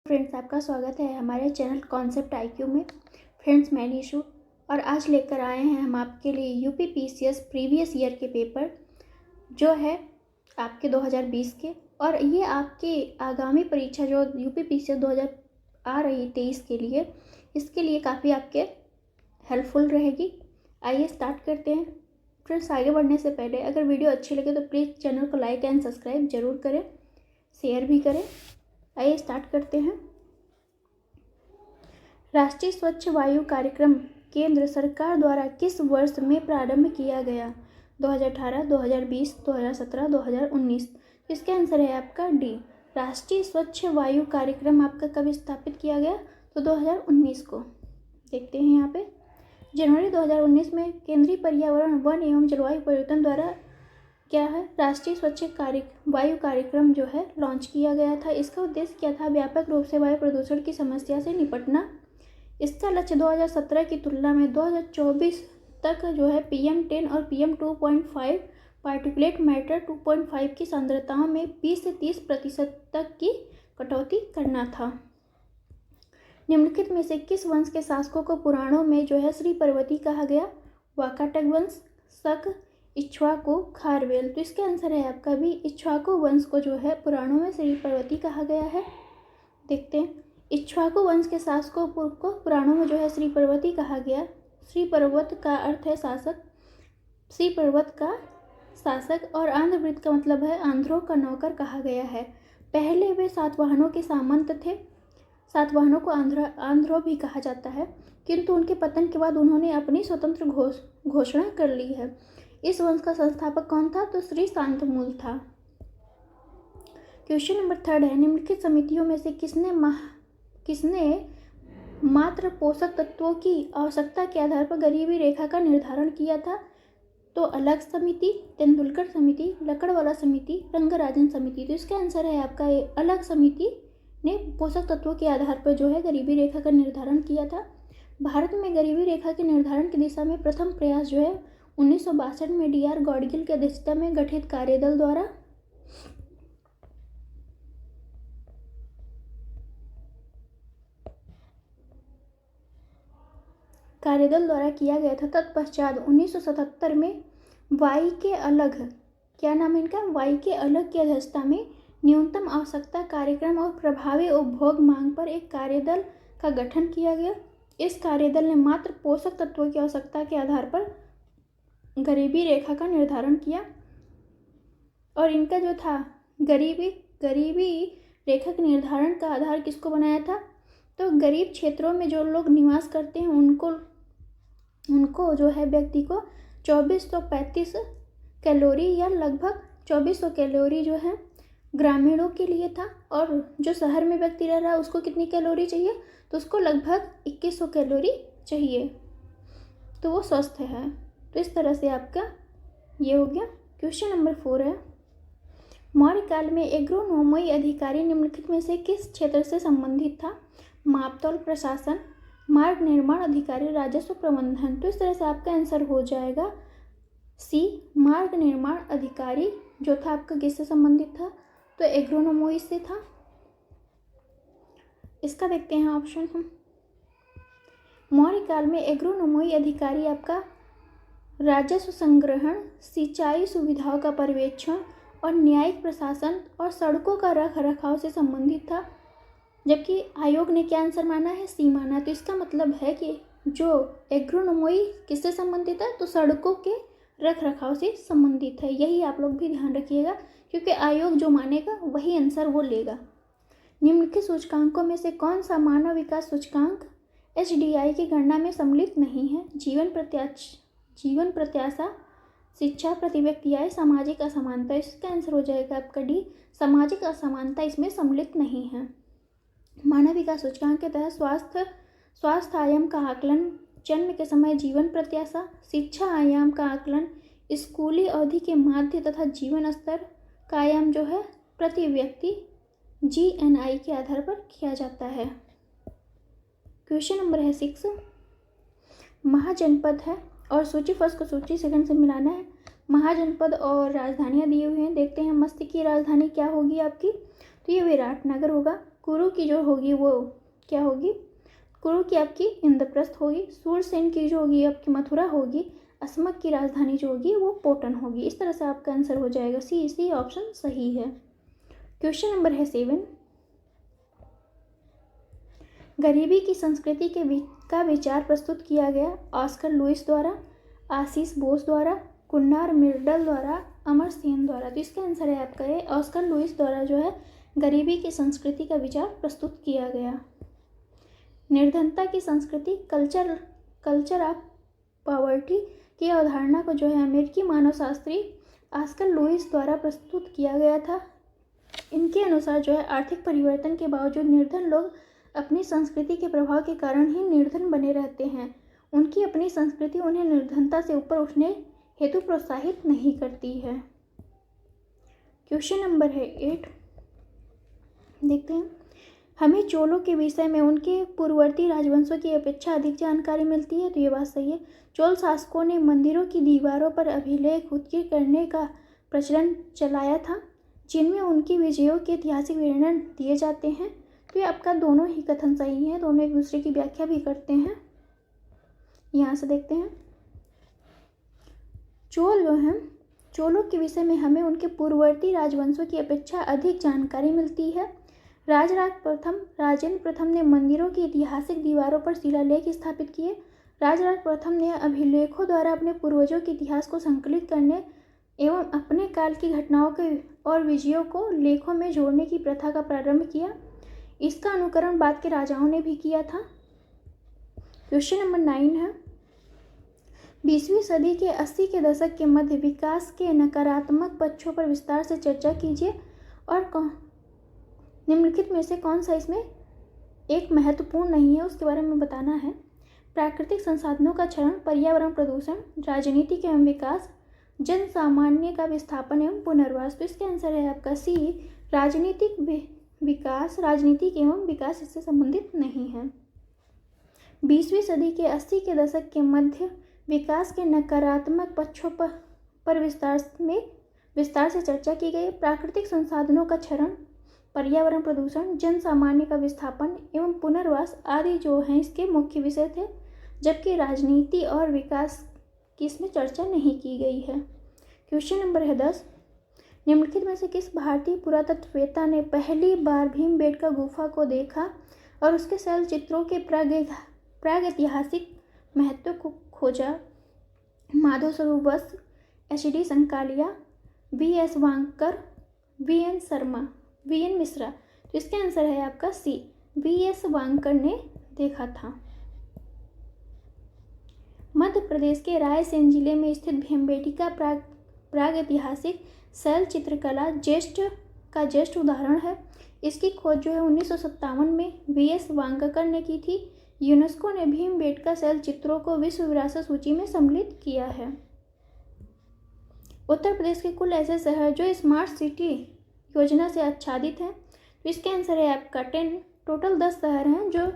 Friends, आपका स्वागत है हमारे चैनल कॉन्सेप्ट आईक्यू में। फ्रेंड्स, मैं निशु और आज लेकर आए हैं हम आपके लिए यूपी पीसीएस प्रीवियस ईयर के पेपर जो है आपके 2020 के, और ये आपके आगामी परीक्षा जो यूपी पीसीएस 2000 आ रही 23 के लिए, इसके लिए काफ़ी आपके हेल्पफुल रहेगी। आइए स्टार्ट करते हैं। फ्रेंड्स, आगे बढ़ने से पहले अगर वीडियो अच्छी लगे तो प्लीज़ चैनल को लाइक एंड सब्सक्राइब जरूर करें, शेयर भी करें। आइए स्टार्ट करते हैं। राष्ट्रीय स्वच्छ वायु कार्यक्रम केंद्र सरकार द्वारा किस वर्ष में प्रारंभ किया गया? 2018, 2020, 2017, 2019। इसका आंसर है आपका डी। राष्ट्रीय स्वच्छ वायु कार्यक्रम आपका कब स्थापित किया गया? तो 2019 को। देखते हैं यहाँ पे जनवरी 2019 में केंद्रीय पर्यावरण, वन एवं जलवायु परिवर्तन द्वारा क्या है, राष्ट्रीय स्वच्छ वायु कार्यक्रम जो है लॉन्च किया गया था। इसका उद्देश्य क्या था? व्यापक रूप से वायु प्रदूषण की समस्या से निपटना। इसका लक्ष्य 2017 की तुलना में 2024 तक जो है PM10 और PM2.5 पार्टिकुलेट मैटर 2.5 की सांद्रताओं में 20 से 30% तक की कटौती करना था। निम्नलिखित में से किस वंश के शासकों को पुराणों में जो है श्री पर्वती कहा गया? वाकाटक वंश, शक, इक्ष्वाकु, खारवेल। तो इसका आंसर है आपका भी इक्ष्वाकु वंश को जो है पुराणों में श्री पर्वती कहा गया है। देखते हैं, इक्ष्वाकु वंश के शासकों को पुराणों में जो है श्री पर्वती कहा गया। श्री पर्वत का अर्थ है शासक, श्री पर्वत का शासक, और आंध्रवृत्त का मतलब है आंध्रों का नौकर कहा गया है। पहले वे सातवाहनों के सामंत थे। सातवाहनों को आंध्रों भी कहा जाता है, किंतु उनके पतन के बाद उन्होंने अपनी स्वतंत्र घोषणा कर ली है। इस वंश का संस्थापक कौन था? तो श्री शांतमूल था। क्वेश्चन नंबर 3 है, निम्नलिखित समितियों में से किसने मात्र पोषक तत्वों की आवश्यकता के आधार पर गरीबी रेखा का निर्धारण किया था? तो अलग समिति, तेंदुलकर समिति, लकड़वाला समिति, रंगराजन समिति। तो इसका आंसर है आपका अलग समिति ने पोषक तत्वों के आधार पर जो है गरीबी रेखा का निर्धारण किया था। भारत में गरीबी रेखा के निर्धारण की दिशा में प्रथम प्रयास जो है 1962 में DR गॉडगिल की अध्यक्षता में गठित कार्यदल द्वारा किया गया था। तत्पश्चात 1977 में वाई के अलग, क्या नाम है इनका? वाई के अलग की अध्यक्षता में न्यूनतम आवश्यकता कार्यक्रम और प्रभावी उपभोग मांग पर एक कार्यदल का गठन किया गया। इस कार्यदल ने मात्र पोषक तत्वों की आवश्यकता के आधार पर गरीबी रेखा का निर्धारण किया, और इनका जो था गरीबी रेखा के निर्धारण का आधार किसको बनाया था? तो गरीब क्षेत्रों में जो लोग निवास करते हैं उनको जो है व्यक्ति को 2435 कैलोरी या लगभग 2400 कैलोरी जो है ग्रामीणों के लिए था, और जो शहर में व्यक्ति रह रहा है उसको कितनी कैलोरी चाहिए? तो उसको लगभग 2100 कैलोरी चाहिए, तो वो स्वस्थ है। तो इस तरह से आपका ये हो गया। क्वेश्चन नंबर 4 है, मौर्य काल में एग्रोनोमी अधिकारी निम्नलिखित में से किस क्षेत्र से संबंधित था? मापतौल प्रशासन, मार्ग निर्माण अधिकारी, राजस्व प्रबंधन। तो इस तरह से आपका आंसर हो जाएगा सी, मार्ग निर्माण अधिकारी जो था आपका किससे संबंधित था? तो एग्रोनोमी से था। इसका देखते हैं ऑप्शन हम। मौर्य काल में एग्रोनोमी अधिकारी आपका राजस्व संग्रहण, सिंचाई सुविधाओं का पर्यवेक्षण और न्यायिक प्रशासन और सड़कों का रख रखाव से संबंधित था, जबकि आयोग ने क्या आंसर माना है? सी माना। तो इसका मतलब है कि जो एग्रोनोमी किससे संबंधित है? तो सड़कों के रख रखाव से संबंधित है। यही आप लोग भी ध्यान रखिएगा, क्योंकि आयोग जो मानेगा वही आंसर वो लेगा। निम्नलिखित सूचकांकों में से कौन सा मानव विकास सूचकांक HDI की गणना में सम्मिलित नहीं है? जीवन प्रत्याशा, शिक्षा, प्रति व्यक्ति आय, सामाजिक असमानता। इसका आंसर हो जाएगा आपका डी, सामाजिक असमानता इसमें सम्मिलित नहीं है। मानव विकास सूचकांक के तहत स्वास्थ्य आयाम का आकलन, जन्म के समय जीवन प्रत्याशा, शिक्षा आयाम का आकलन, स्कूली अवधि के माध्य तथा जीवन स्तर का आयाम जो है प्रति व्यक्ति GNI के आधार पर किया जाता है। क्वेश्चन नंबर है 6, महाजनपद है और सूची फर्स्ट को सूची सेकंड से मिलाना है। महाजनपद और राजधानियां दी हुई हैं। देखते हैं मत्स्य की राजधानी क्या होगी आपकी? तो ये विराटनगर होगा। कुरु की जो होगी वो क्या होगी, कुरु की आपकी इंद्रप्रस्थ होगी। सूरसेन की जो होगी आपकी मथुरा होगी। अस्मक की राजधानी जो होगी वो पोटन होगी। इस तरह से आपका आंसर हो जाएगा सी ऑप्शन सही है। क्वेश्चन नंबर है 7। गरीबी की संस्कृति का विचार प्रस्तुत किया गया ऑस्कर लुइस द्वारा, आशीष बोस द्वारा, कुन्नार मिर्डल द्वारा, अमर सेन द्वारा। तो इसका आंसर है आपका ये ऑस्कर लुइस द्वारा जो है गरीबी की संस्कृति का विचार प्रस्तुत किया गया। निर्धनता की संस्कृति कल्चर ऑफ पॉवर्टी की अवधारणा को जो है अमेरिकी मानवशास्त्री ऑस्कर लुइस द्वारा प्रस्तुत किया गया था। इनके अनुसार जो है आर्थिक परिवर्तन के बावजूद निर्धन लोग अपनी संस्कृति के प्रभाव के कारण ही निर्धन बने रहते हैं। उनकी अपनी संस्कृति उन्हें निर्धनता से ऊपर उठने हेतु प्रोत्साहित नहीं करती है। क्वेश्चन नंबर है 8, देखते हैं। हमें चोलों के विषय में उनके पूर्ववर्ती राजवंशों की अपेक्षा अधिक जानकारी मिलती है। तो ये बात सही है। चोल शासकों ने मंदिरों की दीवारों पर अभिलेख उत्कीर्ण करने का प्रचलन चलाया था, जिनमें उनकी विजयों के ऐतिहासिक वर्णन दिए जाते हैं। तो ये आपका दोनों ही कथन सही है, दोनों एक दूसरे की व्याख्या भी करते हैं। यहाँ से देखते हैं। चोल जो हैं, चोलों के विषय में हमें उनके पूर्ववर्ती राजवंशों की अपेक्षा अधिक जानकारी मिलती है। राजेंद्र प्रथम ने मंदिरों की ऐतिहासिक दीवारों पर शिलालेख स्थापित किए। राजराज प्रथम ने अभिलेखों द्वारा अपने पूर्वजों के इतिहास को संकलित करने एवं अपने काल की घटनाओं के और विजयों को लेखों में जोड़ने की प्रथा का प्रारंभ किया। इसका अनुकरण बाद के राजाओं ने भी किया था। क्वेश्चन नंबर 9 है। 20वीं सदी के 80 के दशक के मध्य विकास के नकारात्मक पक्षों पर विस्तार से चर्चा कीजिए और निम्नलिखित में से कौन सा इसमें एक महत्वपूर्ण नहीं है उसके बारे में बताना है। प्राकृतिक संसाधनों का क्षरण, पर्यावरण प्रदूषण, राजनीतिक एवं विकास, जन सामान्य का विस्थापन एवं पुनर्वास। तो इसके आंसर है आपका सी राजनीतिक विकास। राजनीतिक एवं विकास इससे संबंधित नहीं है। 20वीं सदी के 80 के दशक के मध्य विकास के नकारात्मक पक्षों पर विस्तार से चर्चा की गई। प्राकृतिक संसाधनों का क्षरण, पर्यावरण प्रदूषण, जन सामान्य का विस्थापन एवं पुनर्वास आदि जो हैं इसके मुख्य विषय थे, जबकि राजनीति और विकास की इसमें चर्चा नहीं की गई है। क्वेश्चन नंबर है 10। निम्नलिखित में से किस भारतीय पुरातत्ववेत्ता ने पहली बार भीमबेटका गुफा को देखा और उसके शैल चित्रों के प्रागैतिहासिक महत्व को खोजा? माधव स्वरूप वत्स, HD. Sankalia, VS. Wanker, VN. Mishra. तो इसका आंसर है आपका सी वी.एस. वांकर ने देखा था। मध्य प्रदेश के रायसेन जिले में स्थित भीमबेटका प्रागैतिहासिक शैल चित्रकला ज्येष्ठ उदाहरण है। इसकी खोज जो है 1957 में वी.एस. वांकर ने की थी। यूनेस्को ने भीमबेटका शैल चित्रों को विश्व विरासत सूची में सम्मिलित किया है। उत्तर प्रदेश के कुल ऐसे शहर जो स्मार्ट सिटी योजना से आच्छादित हैं। तो इसका आंसर है आपका 10। टोटल 10 शहर हैं जो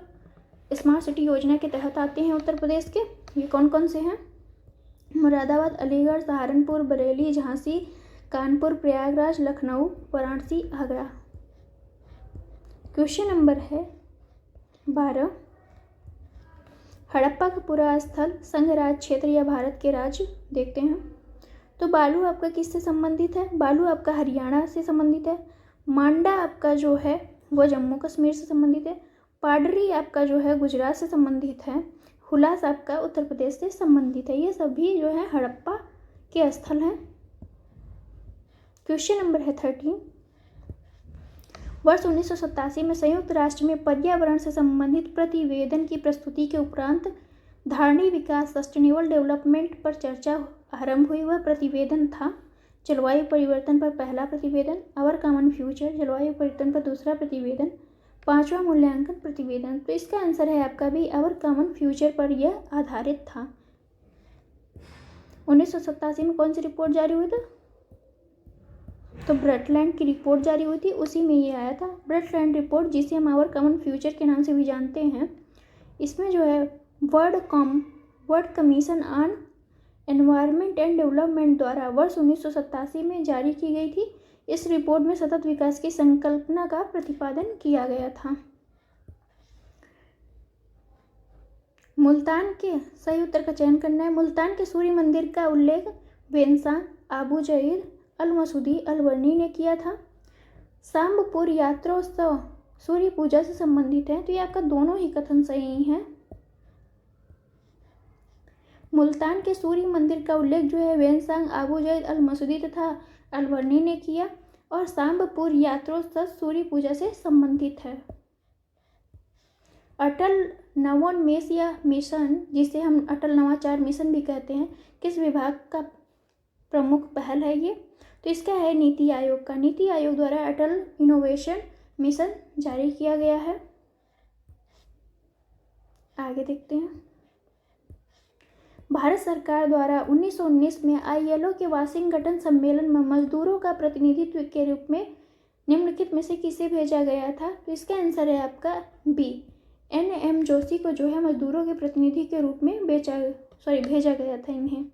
स्मार्ट सिटी योजना के तहत आते हैं उत्तर प्रदेश के। ये कौन कौन से हैं? मुरादाबाद, अलीगढ़, सहारनपुर, बरेली, झांसी, कानपुर, प्रयागराज, लखनऊ, वाराणसी, आगरा। क्वेश्चन नंबर है 12। हड़प्पा का पूरा स्थल संघ राज्य क्षेत्र या भारत के राज्य देखते हैं। तो बालू आपका किससे संबंधित है? बालू आपका हरियाणा से संबंधित है। मांडा आपका जो है वो जम्मू कश्मीर से संबंधित है। पाडरी आपका जो है गुजरात से संबंधित है। हुलास आपका उत्तर प्रदेश से संबंधित है। ये सभी जो है हड़प्पा के स्थल हैं। क्वेश्चन नंबर है 13। वर्ष 1987 में संयुक्त राष्ट्र में पर्यावरण से संबंधित प्रतिवेदन की प्रस्तुति के उपरांत धारणीय विकास सस्टेनेबल डेवलपमेंट पर चर्चा आरंभ हुई। वह प्रतिवेदन था जलवायु परिवर्तन पर पहला प्रतिवेदन, आवर कॉमन फ्यूचर, जलवायु परिवर्तन पर दूसरा प्रतिवेदन, 5वां मूल्यांकन प्रतिवेदन। तो इसका आंसर है आपका भी आवर कॉमन फ्यूचर पर यह आधारित था। 1987 में कौन सी रिपोर्ट जारी हुई थी? तो ब्रटलैंड की रिपोर्ट जारी हुई थी, उसी में ये आया था ब्रटलैंड रिपोर्ट, जिसे हम आवर कॉमन फ्यूचर के नाम से भी जानते हैं। इसमें जो है world commission on environment and development द्वारा वर्ष 1987 में जारी की गई थी। इस रिपोर्ट में सतत विकास की संकल्पना का प्रतिपादन किया गया था। मुल्तान के सही उत्तर का चयन करना है। मुल्तान के सूर्य मंदिर का उल्लेख वेंसांग अबू जईद अल मसूदी अल बर्नी ने किया था। सांबपुर यात्रोत्सव सूर्य पूजा से संबंधित है, तो ये आपका दोनों ही कथन सही हैं। मुल्तान के सूर्य मंदिर का उल्लेख जो है वेंसांग अबू जईद अल मसूदी तथा अल बर्नी ने किया, और सांबपुर यात्रोत्सव सूर्य पूजा से संबंधित है। अटल नवोन्मेष या मिशन, जिसे हम अटल नवाचार मिशन भी कहते हैं, किस विभाग का प्रमुख पहल है ये? तो इसका है नीति आयोग का। नीति आयोग द्वारा अटल इनोवेशन मिशन जारी किया गया है। आगे देखते हैं। भारत सरकार द्वारा 1919 में ILO के वाशिंगटन सम्मेलन में मजदूरों का प्रतिनिधित्व के रूप में निम्नलिखित में से किसे भेजा गया था? तो इसका आंसर है आपका बी, NM जोशी को जो है मजदूरों के प्रतिनिधि के रूप में भेजा गया था इन्हें।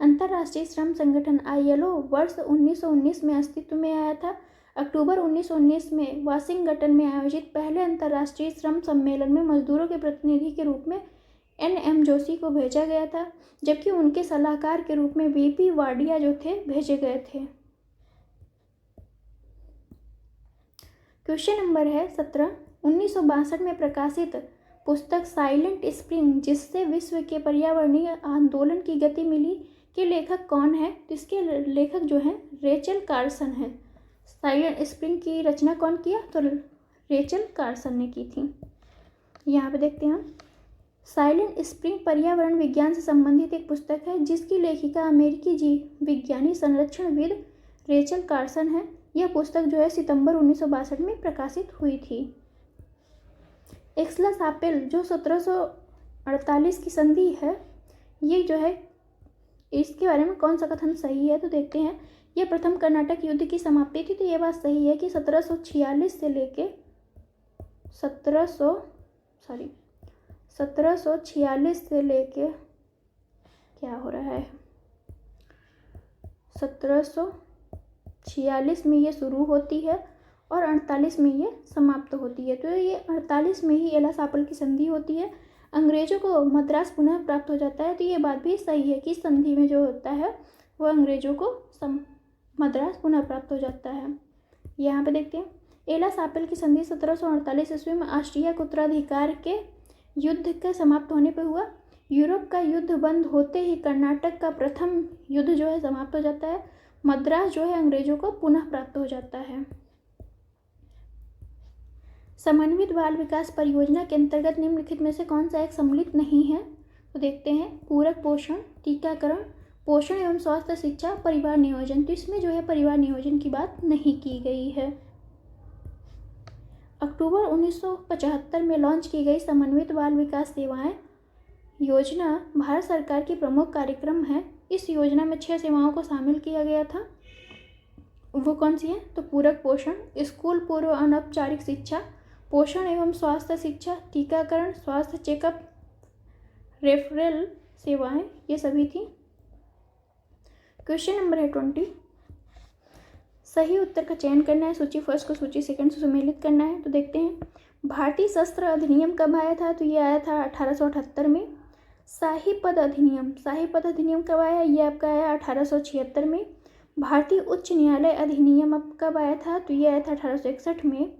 अंतर्राष्ट्रीय श्रम संगठन ILO वर्ष 1919 में अस्तित्व में आया था। अक्टूबर 1919 में वाशिंगटन में आयोजित पहले अंतर्राष्ट्रीय श्रम सम्मेलन में मजदूरों के प्रतिनिधि के रूप में NM जोशी को भेजा गया था, जबकि उनके सलाहकार के रूप में VP वाडिया जो थे भेजे गए थे। क्वेश्चन नंबर है 17। 1962 में प्रकाशित पुस्तक साइलेंट स्प्रिंग, जिससे विश्व के पर्यावरणीय आंदोलन की गति मिली, के लेखक कौन है? तो इसके लेखक जो है रेचल कार्सन है। साइलेंट स्प्रिंग की रचना कौन किया? तो रेचल कार्सन ने की थी। यहाँ पे देखते हैं हम। साइलेंट स्प्रिंग पर्यावरण विज्ञान से संबंधित एक पुस्तक है, जिसकी लेखिका अमेरिकी जीव विज्ञानी संरक्षणविद रेचल कार्सन है। यह पुस्तक जो है सितंबर 1962 में प्रकाशित हुई थी। एक्सला-शापेल जो 1748 की संधि है, ये जो है इसके बारे में कौन सा कथन सही है? तो देखते हैं। यह प्रथम कर्नाटक युद्ध की समाप्ति थी, तो ये बात सही है कि 1746 से लेके 1746 से लेके क्या हो रहा है 1746 में ये शुरू होती है और 48 में ये समाप्त होती है। तो ये 48 में ही एला-शापेल की संधि होती है। अंग्रेजों को मद्रास पुनः प्राप्त हो जाता है, तो ये बात भी सही है कि संधि में जो होता है वो अंग्रेजों को मद्रास पुनः प्राप्त हो जाता है। यहाँ पे देखते हैं। एला-शापेल की संधि 1748 ईस्वी में ऑस्ट्रिया के उत्तराधिकार के युद्ध के समाप्त होने पर हुआ। यूरोप का युद्ध बंद होते ही कर्नाटक का प्रथम युद्ध जो है समाप्त हो जाता है। मद्रास जो है अंग्रेजों को पुनः प्राप्त हो जाता है। समन्वित बाल विकास परियोजना के अंतर्गत निम्नलिखित में से कौन सा एक सम्मिलित नहीं है? तो देखते हैं। पूरक पोषण, टीकाकरण, पोषण एवं स्वास्थ्य शिक्षा, परिवार नियोजन। तो इसमें जो है परिवार नियोजन की बात नहीं की गई है। अक्टूबर 1975 में लॉन्च की गई समन्वित बाल विकास सेवाएं योजना भारत सरकार की प्रमुख कार्यक्रम है। इस योजना में 6 सेवाओं को शामिल किया गया था। वो कौन सी है? तो पूरक पोषण, स्कूल पूर्व अनौपचारिक शिक्षा, पोषण एवं स्वास्थ्य शिक्षा, टीकाकरण, स्वास्थ्य चेकअप, रेफरल सेवाएं, ये सभी थी। क्वेश्चन नंबर है 20। सही उत्तर का चयन करना है। सूची फर्स्ट को सूची सेकंड से सुमेलित करना है। तो देखते हैं। भारतीय शस्त्र अधिनियम कब आया था? तो ये आया था 1878 में। शाही पद अधिनियम कब आया? ये आपका आया 1876 में। भारतीय उच्च न्यायालय अधिनियम अब कब आया था? तो ये आया था 1861 में।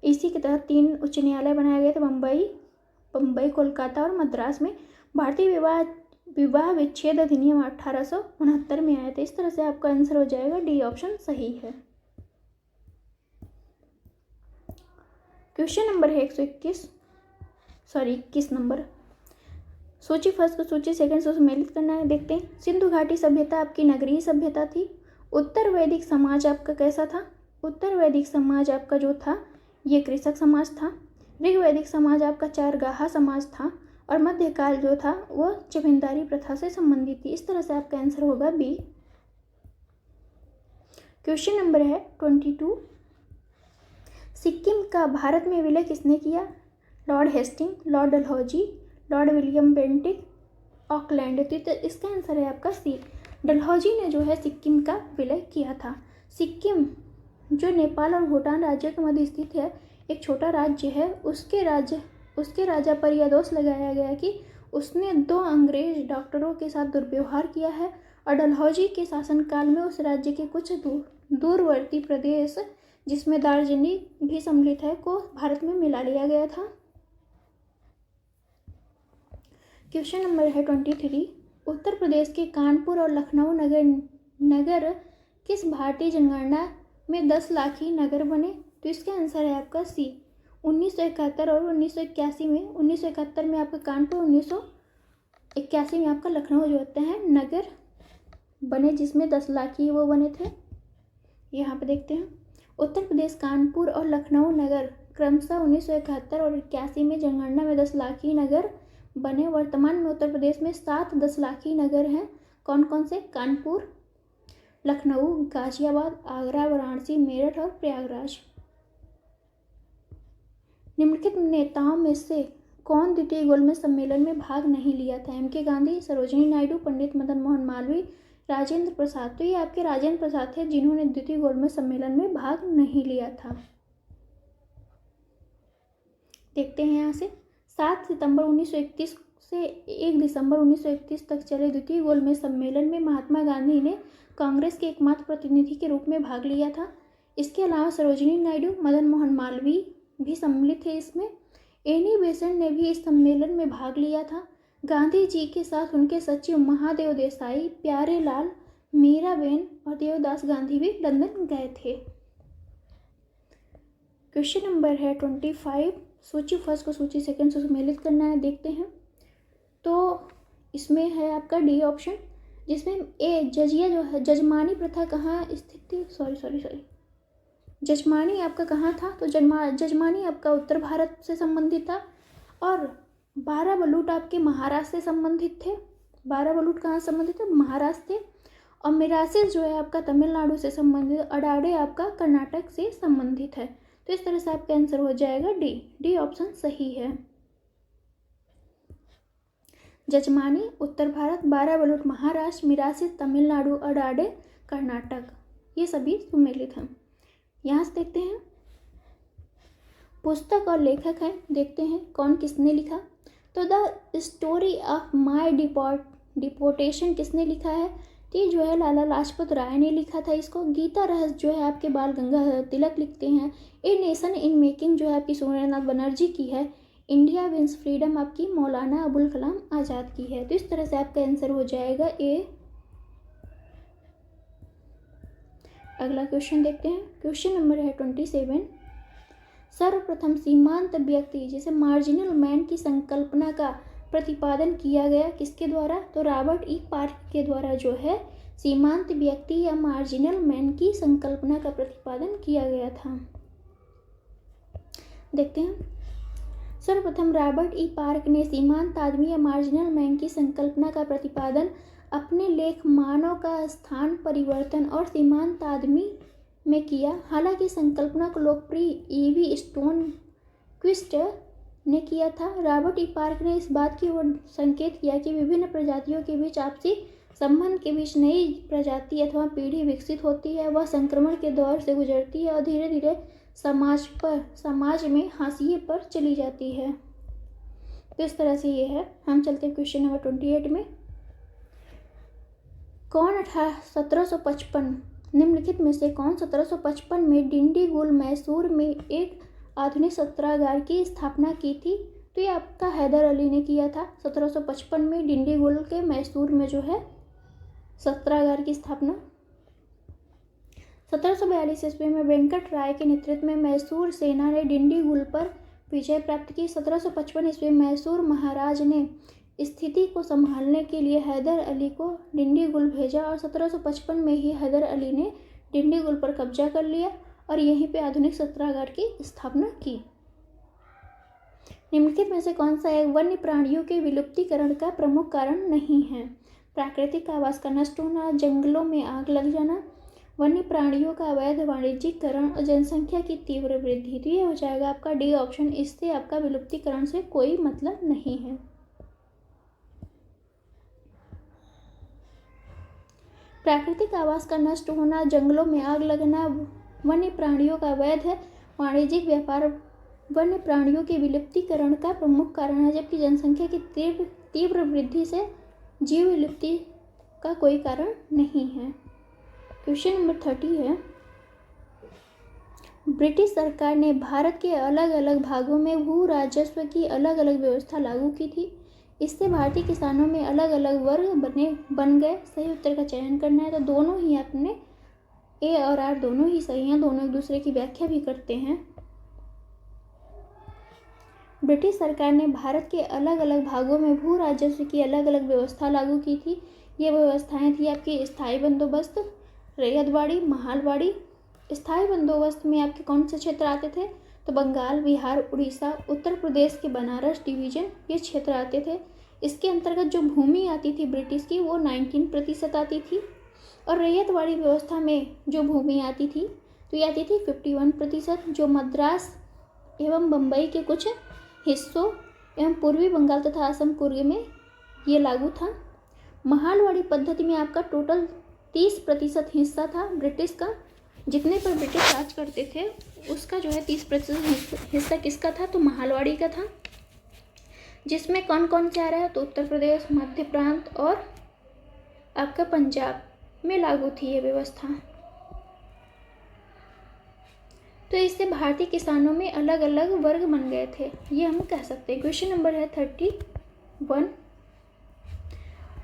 इसी के तहत 3 उच्च न्यायालय बनाए गए थे, बम्बई, कोलकाता और मद्रास में। भारतीय विवाह विच्छेद अधिनियम 1869 में आया था। इस तरह से आपका आंसर हो जाएगा डी ऑप्शन सही है। क्वेश्चन नंबर है 21 नंबर। सूची फर्स्ट को सूची सेकंड से सम्मिलित करना है। देखते हैं। सिंधु घाटी सभ्यता आपकी नगरीय सभ्यता थी। उत्तर वैदिक समाज आपका कैसा था? उत्तर वैदिक समाज आपका जो था ये कृषक समाज था। ऋग्वैदिक समाज आपका चारगाहा समाज था और मध्यकाल जो था वह जमींदारी प्रथा से संबंधित थी। इस तरह से आपका आंसर होगा बी। क्वेश्चन नंबर है 22। सिक्किम का भारत में विलय किसने किया? Lord Hastings, Lord Dalhousie, Lord William Bentinck, Auckland. तो इसका आंसर है आपका सी, डलहौजी ने जो है सिक्किम का विलय किया था। सिक्किम जो नेपाल और भूटान राज्यों के मध्य स्थित है, एक छोटा राज्य है, उसके राजा पर यह दोष लगाया गया कि उसने 2 अंग्रेज डॉक्टरों के साथ दुर्व्यवहार किया है और डलहौजी के शासनकाल में उस राज्य के कुछ दूरवर्ती प्रदेश, जिसमें दार्जिलिंग भी सम्मिलित है, को भारत में मिला लिया गया था। क्वेश्चन नंबर है 23। उत्तर प्रदेश के कानपुर और लखनऊ नगर किस भारतीय जनगणना में 10 लाखी नगर बने? तो इसका आंसर है आपका सी, 1971 और 1981 में। 1971 में आपका कानपुर, 1981 में आपका लखनऊ जो होते हैं नगर बने, जिसमें 10 लाखी वो बने थे। यहाँ पे देखते हैं, उत्तर प्रदेश कानपुर और लखनऊ नगर क्रमशः 1971 और 81 में जनगणना में 10 लाखी नगर बने। वर्तमान में उत्तर प्रदेश में 7 10 लाखी नगर हैं। कौन कौन से? कानपुर, लखनऊ, गाजियाबाद, आगरा, वाराणसी, मेरठ और प्रयागराज। निम्नलिखित नेताओं में से कौन द्वितीय गोलमेज सम्मेलन में भाग नहीं लिया था? एम के गांधी, सरोजिनी नायडू, पंडित मदन मोहन मालवीय, राजेंद्र प्रसाद। तो ये आपके राजेंद्र प्रसाद थे जिन्होंने द्वितीय गोलमेज सम्मेलन में भाग नहीं लिया था। देखते हैं यहाँ से, 7 सितंबर 1931 से 1 दिसंबर 1931 तक चले द्वितीय गोलमेज सम्मेलन में महात्मा गांधी ने कांग्रेस के एकमात्र प्रतिनिधि के रूप में भाग लिया था। इसके अलावा सरोजिनी नायडू, मदन मोहन मालवीय भी सम्मिलित थे इसमें। एनी बेसेंट ने भी इस सम्मेलन में भाग लिया था। गांधी जी के साथ उनके सचिव महादेव देसाई, प्यारेलाल, मीराबेन और देवदास गांधी भी लंदन गए थे। क्वेश्चन नंबर है 25। सूची फर्स्ट को सूची सेकंड से सम्मिलित करना है। देखते हैं, तो इसमें है आपका डी ऑप्शन, जिसमें ए जजिया जो है, जजमानी प्रथा कहाँ स्थित थी? सॉरी जजमानी आपका कहाँ था? तो जजमानी आपका उत्तर भारत से संबंधित था और 12 बलूट आपके महाराष्ट्र से संबंधित थे। 12 बलूट कहाँ संबंधित थे? महाराष्ट्र थे। और मिरासिस जो है आपका तमिलनाडु से संबंधित, अडाड़े आपका कर्नाटक से संबंधित है। तो इस तरह से आपका आंसर हो जाएगा डी ऑप्शन सही है। जजमानी उत्तर भारत, 12 बलूट महाराष्ट्र, मिरासिस तमिलनाडु, अडाड़े कर्नाटक, ये सभी सम्मिलित हैं। यहाँ से देखते हैं पुस्तक और लेखक हैं। देखते हैं कौन किसने लिखा। तो the story of my deportation किसने लिखा है? तो ये जो है लाला लाजपत राय ने लिखा था इसको। गीता रहस्य जो है आपके बाल गंगाधर तिलक लिखते हैं। ए नेशन इन मेकिंग जो है आपकी सुरेंद्रनाथ बनर्जी की है। इंडिया विंस फ्रीडम आपकी मौलाना अबुल कलाम आज़ाद की है। तो इस तरह से आपका आंसर हो जाएगा ए। अगला क्वेश्चन देखते हैं। क्वेश्चन नंबर है 27। सर्वप्रथम सीमांत व्यक्ति जिसे मार्जिनल मैन की संकल्पना का प्रतिपादन किया गया किसके द्वारा? तो रॉबर्ट ई पार्क के द्वारा जो है सीमांत व्यक्ति या मार्जिनल मैन की संकल्पना का प्रतिपादन किया गया था। देखते हैं, सर्वप्रथम रॉबर्ट ई पार्क ने सीमांत आदमी या मार्जिनल मैन की संकल्पना का प्रतिपादन अपने लेख मानव का स्थान परिवर्तन और सीमांत आदमी में किया। हालांकि संकल्पना को लोकप्रिय ईवी स्टोनक्विस्ट ने किया था। रॉबर्ट ई पार्क ने इस बात की ओर संकेत किया कि विभिन्न प्रजातियों के बीच आपसी संबंध के बीच नई प्रजाति अथवा पीढ़ी विकसित होती है। वह संक्रमण के दौर से गुजरती है और धीरे धीरे समाज में हाशिए पर चली जाती है। तो इस तरह से ये है। हम चलते हैं क्वेश्चन नंबर 28 में। कौन 1755 निम्नलिखित में से कौन 1755 में डिंडीगुल मैसूर में एक आधुनिक सत्रागार की स्थापना की थी? तो ये आपका हैदर अली ने किया था। 1755 में डिंडीगुल के मैसूर में जो है सत्रागार की स्थापना। 1742 ईस्वी में वेंकट राय के नेतृत्व में मैसूर सेना ने डिंडीगुल पर विजय प्राप्त की। 1755 ईस्वी में मैसूर महाराज ने स्थिति को संभालने के लिए हैदर अली को डिंडीगुल भेजा और 1755 में ही हैदर अली ने डिंडीगुल पर कब्जा कर लिया और यहीं पे आधुनिक सत्रागार की स्थापना की। निम्नलिखित में से कौन सा एक वन्य प्राणियों के विलुप्तीकरण का प्रमुख कारण नहीं है? प्राकृतिक आवास का नष्ट होना, जंगलों में आग लग जाना, वन्य प्राणियों का अवैध वाणिज्यिकरण और जनसंख्या की तीव्र वृद्धि। तो ये हो जाएगा आपका डी ऑप्शन। इससे आपका विलुप्तीकरण से कोई मतलब नहीं है। प्राकृतिक आवास का नष्ट होना, जंगलों में आग लगना, वन्य प्राणियों का अवैध वाणिज्यिक व्यापार वन्य प्राणियों के विलुप्तीकरण का प्रमुख कारण है, जबकि जनसंख्या की तीव्र वृद्धि से जीव विलुप्ति का कोई कारण नहीं है। क्वेश्चन नंबर 30 है, ब्रिटिश सरकार ने भारत के अलग अलग भागों में भू राजस्व की अलग अलग व्यवस्था लागू की थी। इससे भारतीय किसानों में अलग अलग वर्ग बन गए। सही उत्तर का चयन करना है, तो दोनों ही अपने ए और आर दोनों ही सही हैं, दोनों एक दूसरे की व्याख्या भी करते हैं। ब्रिटिश सरकार ने भारत के अलग अलग भागों में भू राजस्व की अलग अलग व्यवस्था लागू की थी। ये व्यवस्थाएं थी आपकी स्थायी बंदोबस्त, रैयतवाड़ी, महालवाड़ी। स्थायी बंदोबस्त में आपके कौन से क्षेत्र आते थे, तो बंगाल, बिहार, उड़ीसा, उत्तर प्रदेश के बनारस डिवीजन, ये क्षेत्र आते थे। इसके अंतर्गत जो भूमि आती थी ब्रिटिश की, वो 19% आती थी। और रैयतवाड़ी व्यवस्था में जो भूमि आती थी, तो ये आती थी 51%, जो मद्रास एवं बम्बई के कुछ हिस्सों एवं पूर्वी बंगाल तथा असम पूर्व में ये लागू था। महालवाड़ी पद्धति में आपका टोटल 30% हिस्सा था ब्रिटिश का। जितने पर ब्रिटिश राज करते थे उसका जो है 30% हिस्सा किसका था, तो महालवाड़ी का था। जिसमें कौन कौन से आ रहा है, तो उत्तर प्रदेश, मध्य प्रांत और आपका पंजाब में लागू थी ये व्यवस्था। तो इससे भारतीय किसानों में अलग अलग वर्ग बन गए थे, ये हम कह सकते हैं। क्वेश्चन नंबर है 31,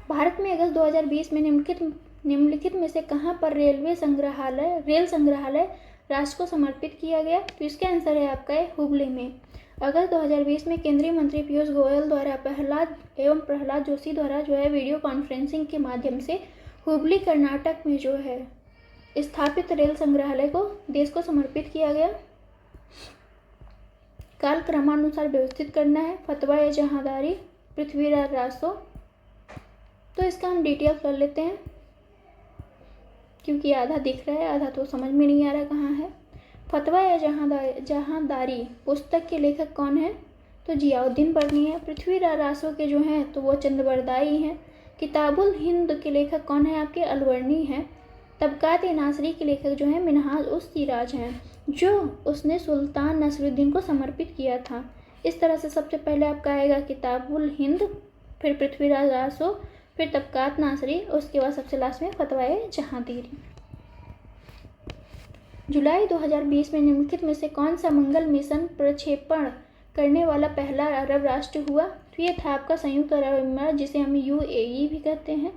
भारत में अगस्त 2020 में निम्नलिखित में से कहाँ पर रेल संग्रहालय राष्ट्र को समर्पित किया गया, तो इसका आंसर है आपका हुबली में। अगस्त 2020 में केंद्रीय मंत्री पीयूष गोयल द्वारा प्रहलाद जोशी द्वारा जो है वीडियो कॉन्फ्रेंसिंग के माध्यम से हुबली कर्नाटक में जो है स्थापित रेल संग्रहालय को देश को समर्पित किया गया। काल क्रमानुसार व्यवस्थित करना है, फतवा या जहांदारी, पृथ्वीराज रासो। तो इसका हम डिटेल कर लेते हैं, क्योंकि आधा दिख रहा है, आधा तो समझ में नहीं आ रहा कहाँ है। फतवा या जहांदारी पुस्तक के लेखक कौन है, तो जियाउद्दीन बर्नी है। पृथ्वीराज रासो के जो हैं तो वो चंद्रबरदाई हैं। किताबुल हिंद के लेखक कौन है, आपके अलवर्णी हैं। तबकात नासरी के लेखक जो हैं मिनहाज उस सिराज हैं, जो उसने सुल्तान नसरुद्दीन को समर्पित किया था। इस तरह से सबसे पहले आपका आएगा किताबुल हिंद, फिर पृथ्वीराज रासो, फिर तबकात नासरी, उसके बाद सबसे लास्ट में फतवाए जहांगीरी। जुलाई 2020 में निम्नलिखित में से कौन सा मंगल मिशन प्रक्षेपण करने वाला पहला अरब राष्ट्र हुआ, तो ये था आपका संयुक्त अरब अमीरात, जिसे हम UAE भी कहते हैं।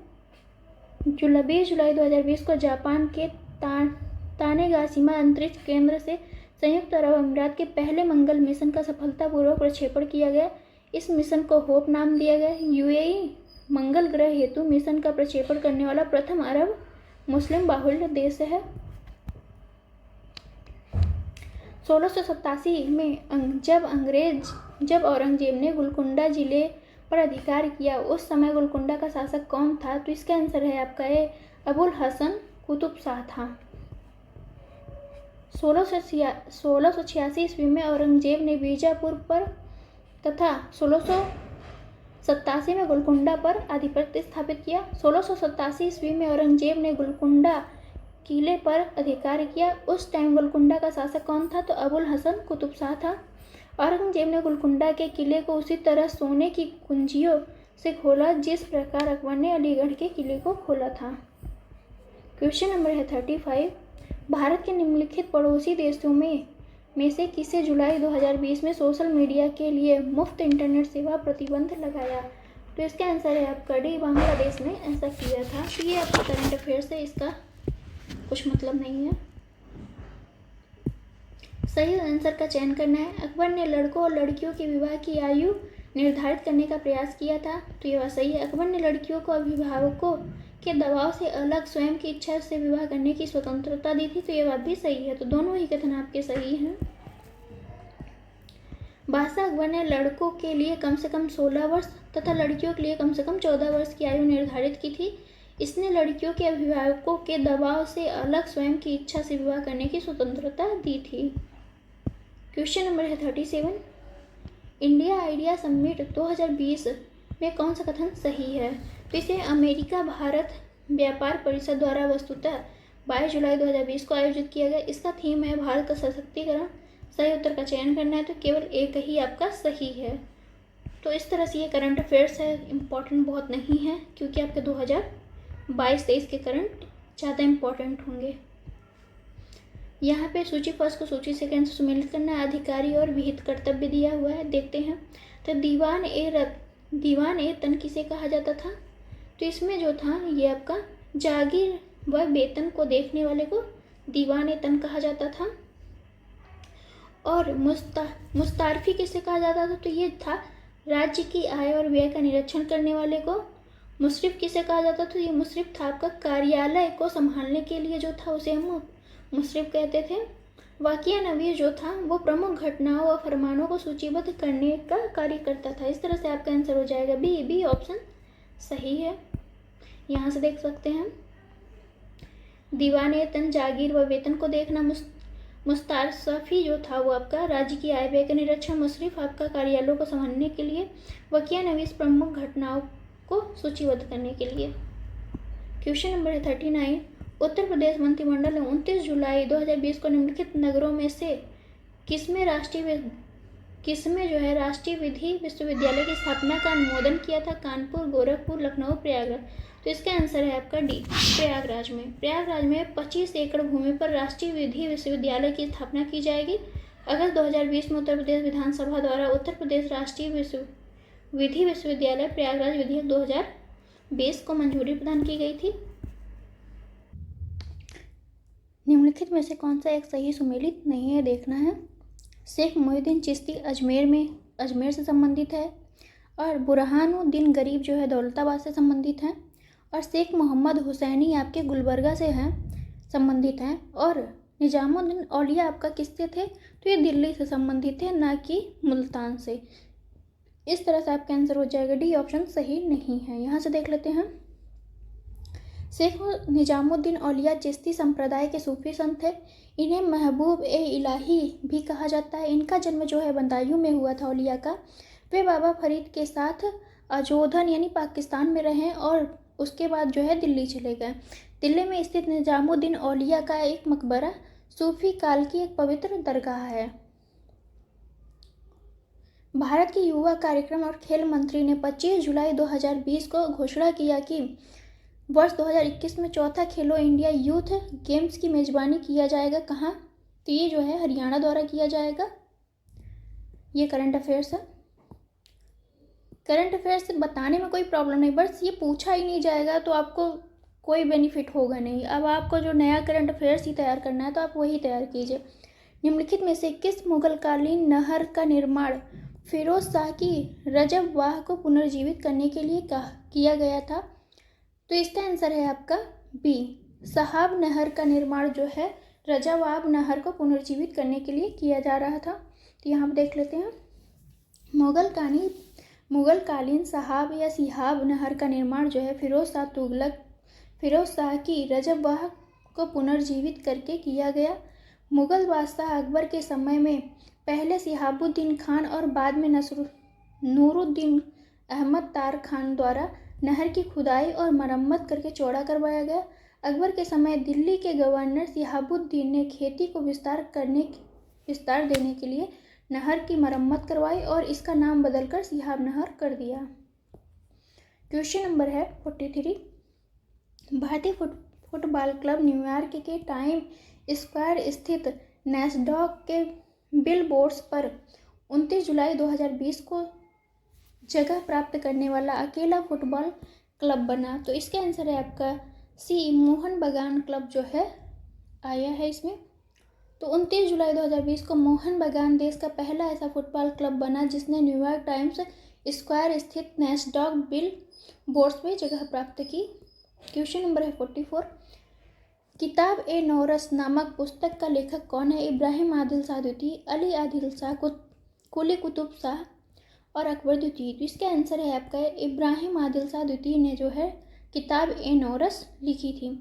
20 जुलाई 2020 को जापान के तानेगाशिमा अंतरिक्ष केंद्र से संयुक्त अरब अमीरात के पहले मंगल मिशन का सफलतापूर्वक प्रक्षेपण किया गया। इस मिशन को होप नाम दिया गया। UAE मंगल ग्रह हेतु मिशन का प्रक्षेपण करने वाला प्रथम अरब मुस्लिम बाहुल्य देश है। 1687 में जब औरंगजेब ने गोलकुंडा जिले पर अधिकार किया, उस समय गोलकुंडा का शासक कौन था, तो इसका आंसर है आपका अबुल हसन कुतुब शाह था। 1686 ईस्वी में औरंगजेब ने बीजापुर पर तथा 1687 में गोलकुंडा पर आधिपत्य स्थापित किया। 1687 ईस्वी में औरंगजेब ने गोलकुंडा किले पर अधिकार किया। उस टाइम गोलकुंडा का शासक कौन था, तो अबुल हसन कुतुब शाह था। औरंगजेब ने गोलकुंडा के किले को उसी तरह सोने की कुंजियों से खोला जिस प्रकार अकबर ने अलीगढ़ के किले को खोला था। क्वेश्चन नंबर है 35, भारत के निम्नलिखित पड़ोसी देशों में से किसे जुलाई 2020 में सोशल मीडिया के लिए मुफ्त इंटरनेट सेवा प्रतिबंध लगाया, तो इसका आंसर है आपका डी, बांग्लादेश ने ऐसा किया था। तो ये आपका करंट अफेयर से इसका कुछ मतलब नहीं है। सही आंसर का चयन करना है। अकबर ने लड़कों और लड़कियों के विवाह की आयु निर्धारित करने का प्रयास किया था, तो ये बात सही है। अकबर ने लड़कियों को अभिभावकों के दबाव से अलग स्वयं की इच्छा से विवाह करने की स्वतंत्रता दी थी, तो ये बात भी सही है। तो दोनों ही कथन आपके सही हैं। बादशाह अकबर ने लड़कों के लिए कम से कम 16 वर्ष तथा लड़कियों के लिए कम से कम 14 वर्ष की आयु निर्धारित की थी। इसने लड़कियों के अभिभावकों के दबाव से अलग स्वयं की इच्छा से विवाह करने की स्वतंत्रता दी थी। क्वेश्चन नंबर है 37, इंडिया आइडिया समिट 2020 में कौन सा कथन सही है, तो इसे अमेरिका भारत व्यापार परिषद द्वारा वस्तुतः 22 जुलाई 2020 को आयोजित किया गया। इसका थीम है भारत का सशक्तिकरण। सही उत्तर का चयन करना है तो केवल एक ही आपका सही है। तो इस तरह से ये करंट अफेयर्स है, इम्पॉर्टेंट बहुत नहीं है क्योंकि आपके 2022-23 के करंट ज़्यादा इम्पॉर्टेंट होंगे। यहाँ पे सूची फर्स्ट को सूची सेकेंड से सुमेलित करना है। अधिकारी और विहित कर्तव्य दिया हुआ है, देखते हैं। तो दीवान ए तन किसे कहा जाता था? तो इसमें जो था ये आपका जागीर व वेतन को देखने वाले को दीवान ए तन कहा जाता था। और मुस्तारफी किसे कहा जाता था? तो ये था राज्य की आय और व्यय का निरीक्षण करने वाले को। मुशरिफ किसे कहा जाता था? तो ये मुशरिफ था आपका कार्यालय को संभालने के लिए जो था उसे हम मुशरिफ कहते थे। वाकिया नवीस जो था वो प्रमुख घटनाओं व फरमानों को सूचीबद्ध करने का कार्य करता था। इस तरह से आपका आंसर हो जाएगा बी ऑप्शन सही है। यहाँ से देख सकते हैं दीवान तन जागीर व वेतन को देखना, मुस्तारफी जो था वो आपका राज्य की आय व्यय का निरीक्षण, मुशरिफ आपका कार्यालयों को संभालने के लिए, वकिया नवीस प्रमुख घटनाओं को सूचीबद्ध करने के लिए। क्वेश्चन नंबर है 39। उत्तर प्रदेश मंत्रिमंडल ने 29 जुलाई 2020 को निम्नलिखित नगरों में से किसमें जो है राष्ट्रीय विधि विश्वविद्यालय की स्थापना का अनुमोदन किया था? कानपुर, गोरखपुर, लखनऊ, प्रयागराज। तो इसका आंसर है आपका डी, प्रयागराज में 25 एकड़ भूमि पर राष्ट्रीय विधि विश्वविद्यालय की स्थापना की जाएगी। अगस्त 2020 में उत्तर प्रदेश विधानसभा द्वारा उत्तर प्रदेश राष्ट्रीय विधि विश्वविद्यालय प्रयागराज विधेयक 2020 को मंजूरी प्रदान की गई थी। निम्नलिखित में से कौन सा एक सही सुमेलित नहीं है, देखना है। शेख मोहिउद्दीन चिश्ती अजमेर से संबंधित है, और बुरहानुद्दीन गरीब जो है दौलताबाद से संबंधित हैं, और शेख मोहम्मद हुसैनी आपके गुलबर्गा से हैं संबंधित हैं, और निजामुद्दीन औलिया आपका किससे थे? तो ये दिल्ली से संबंधित थे, ना कि मुल्तान से। इस तरह से आपका आंसर हो जाएगा डी ऑप्शन सही नहीं है। यहाँ से देख लेते हैं। शेख निजामुद्दीन औलिया चिश्ती संप्रदाय के सूफी संत थे। इन्हें महबूब ए इलाही भी कहा जाता है। इनका जन्म जो है बदायूं में हुआ था औलिया का। वे बाबा फरीद के साथ अजोधन यानी पाकिस्तान में रहे और उसके बाद जो है दिल्ली चले गए। दिल्ली में स्थित निजामुद्दीन औलिया का एक मकबरा सूफी काल की एक पवित्र दरगाह है। भारत के युवा कार्यक्रम और खेल मंत्री ने 25 जुलाई 2020 को घोषणा किया कि वर्ष 2021 में चौथा खेलो इंडिया यूथ गेम्स की मेजबानी किया जाएगा। कहाँ? तो ये जो है हरियाणा द्वारा किया जाएगा। ये करंट अफेयर्स है। करंट अफेयर्स बताने में कोई प्रॉब्लम नहीं, बस ये पूछा ही नहीं जाएगा तो आपको कोई बेनिफिट होगा नहीं। अब आपको जो नया करंट अफेयर्स ही तैयार करना है तो आप वही तैयार कीजिए। निम्नलिखित में से किस मुगलकालीन नहर का निर्माण फिरोज शाह की रजबवाह को पुनर्जीवित करने के लिए किया गया था? तो इसका आंसर है आपका बी, सहाब नहर का निर्माण जो है रजावाब नहर को पुनर्जीवित करने के लिए किया जा रहा था। तो यहाँ पर देख लेते हैं। मुगलकालीन सहाब या सिहाब नहर का निर्माण जो है फिरोज शाह की रजबवाह को पुनर्जीवित करके किया गया। मुगल बादशाह अकबर के समय में पहले सिहाबुद्दीन खान और बाद में नूरुद्दीन अहमद तार खान द्वारा नहर की खुदाई और मरम्मत करके चौड़ा करवाया गया। अकबर के समय दिल्ली के गवर्नर सिहाबुद्दीन ने खेती को विस्तार देने के लिए नहर की मरम्मत करवाई और इसका नाम बदलकर सिहाब नहर कर दिया। क्वेश्चन नंबर है 43। भारतीय फुटबॉल क्लब न्यूयॉर्क के टाइम स्क्वायर स्थित नैसडॉक के बिलबोर्ड्स पर 29 जुलाई 2020 को जगह प्राप्त करने वाला अकेला फुटबॉल क्लब बना। तो इसका आंसर है आपका सी, मोहन बगान क्लब जो है आया है इसमें। तो 29 जुलाई 2020 को मोहन बगान देश का पहला ऐसा फुटबॉल क्लब बना जिसने न्यूयॉर्क टाइम्स स्क्वायर स्थित नैसडॉक बिल बोर्ड्स में जगह प्राप्त की। क्वेश्चन नंबर है 44। किताब ए नौरस नामक पुस्तक का लेखक कौन है? इब्राहिम आदिल शाह द्वितीय, अली आदिल शाह, कुली कुतुब शाह और अकबर द्वितीय। तो इसका आंसर है आपका इब्राहिम आदिल शाह द्वितीय ने जो है किताब ए नौरस लिखी थी।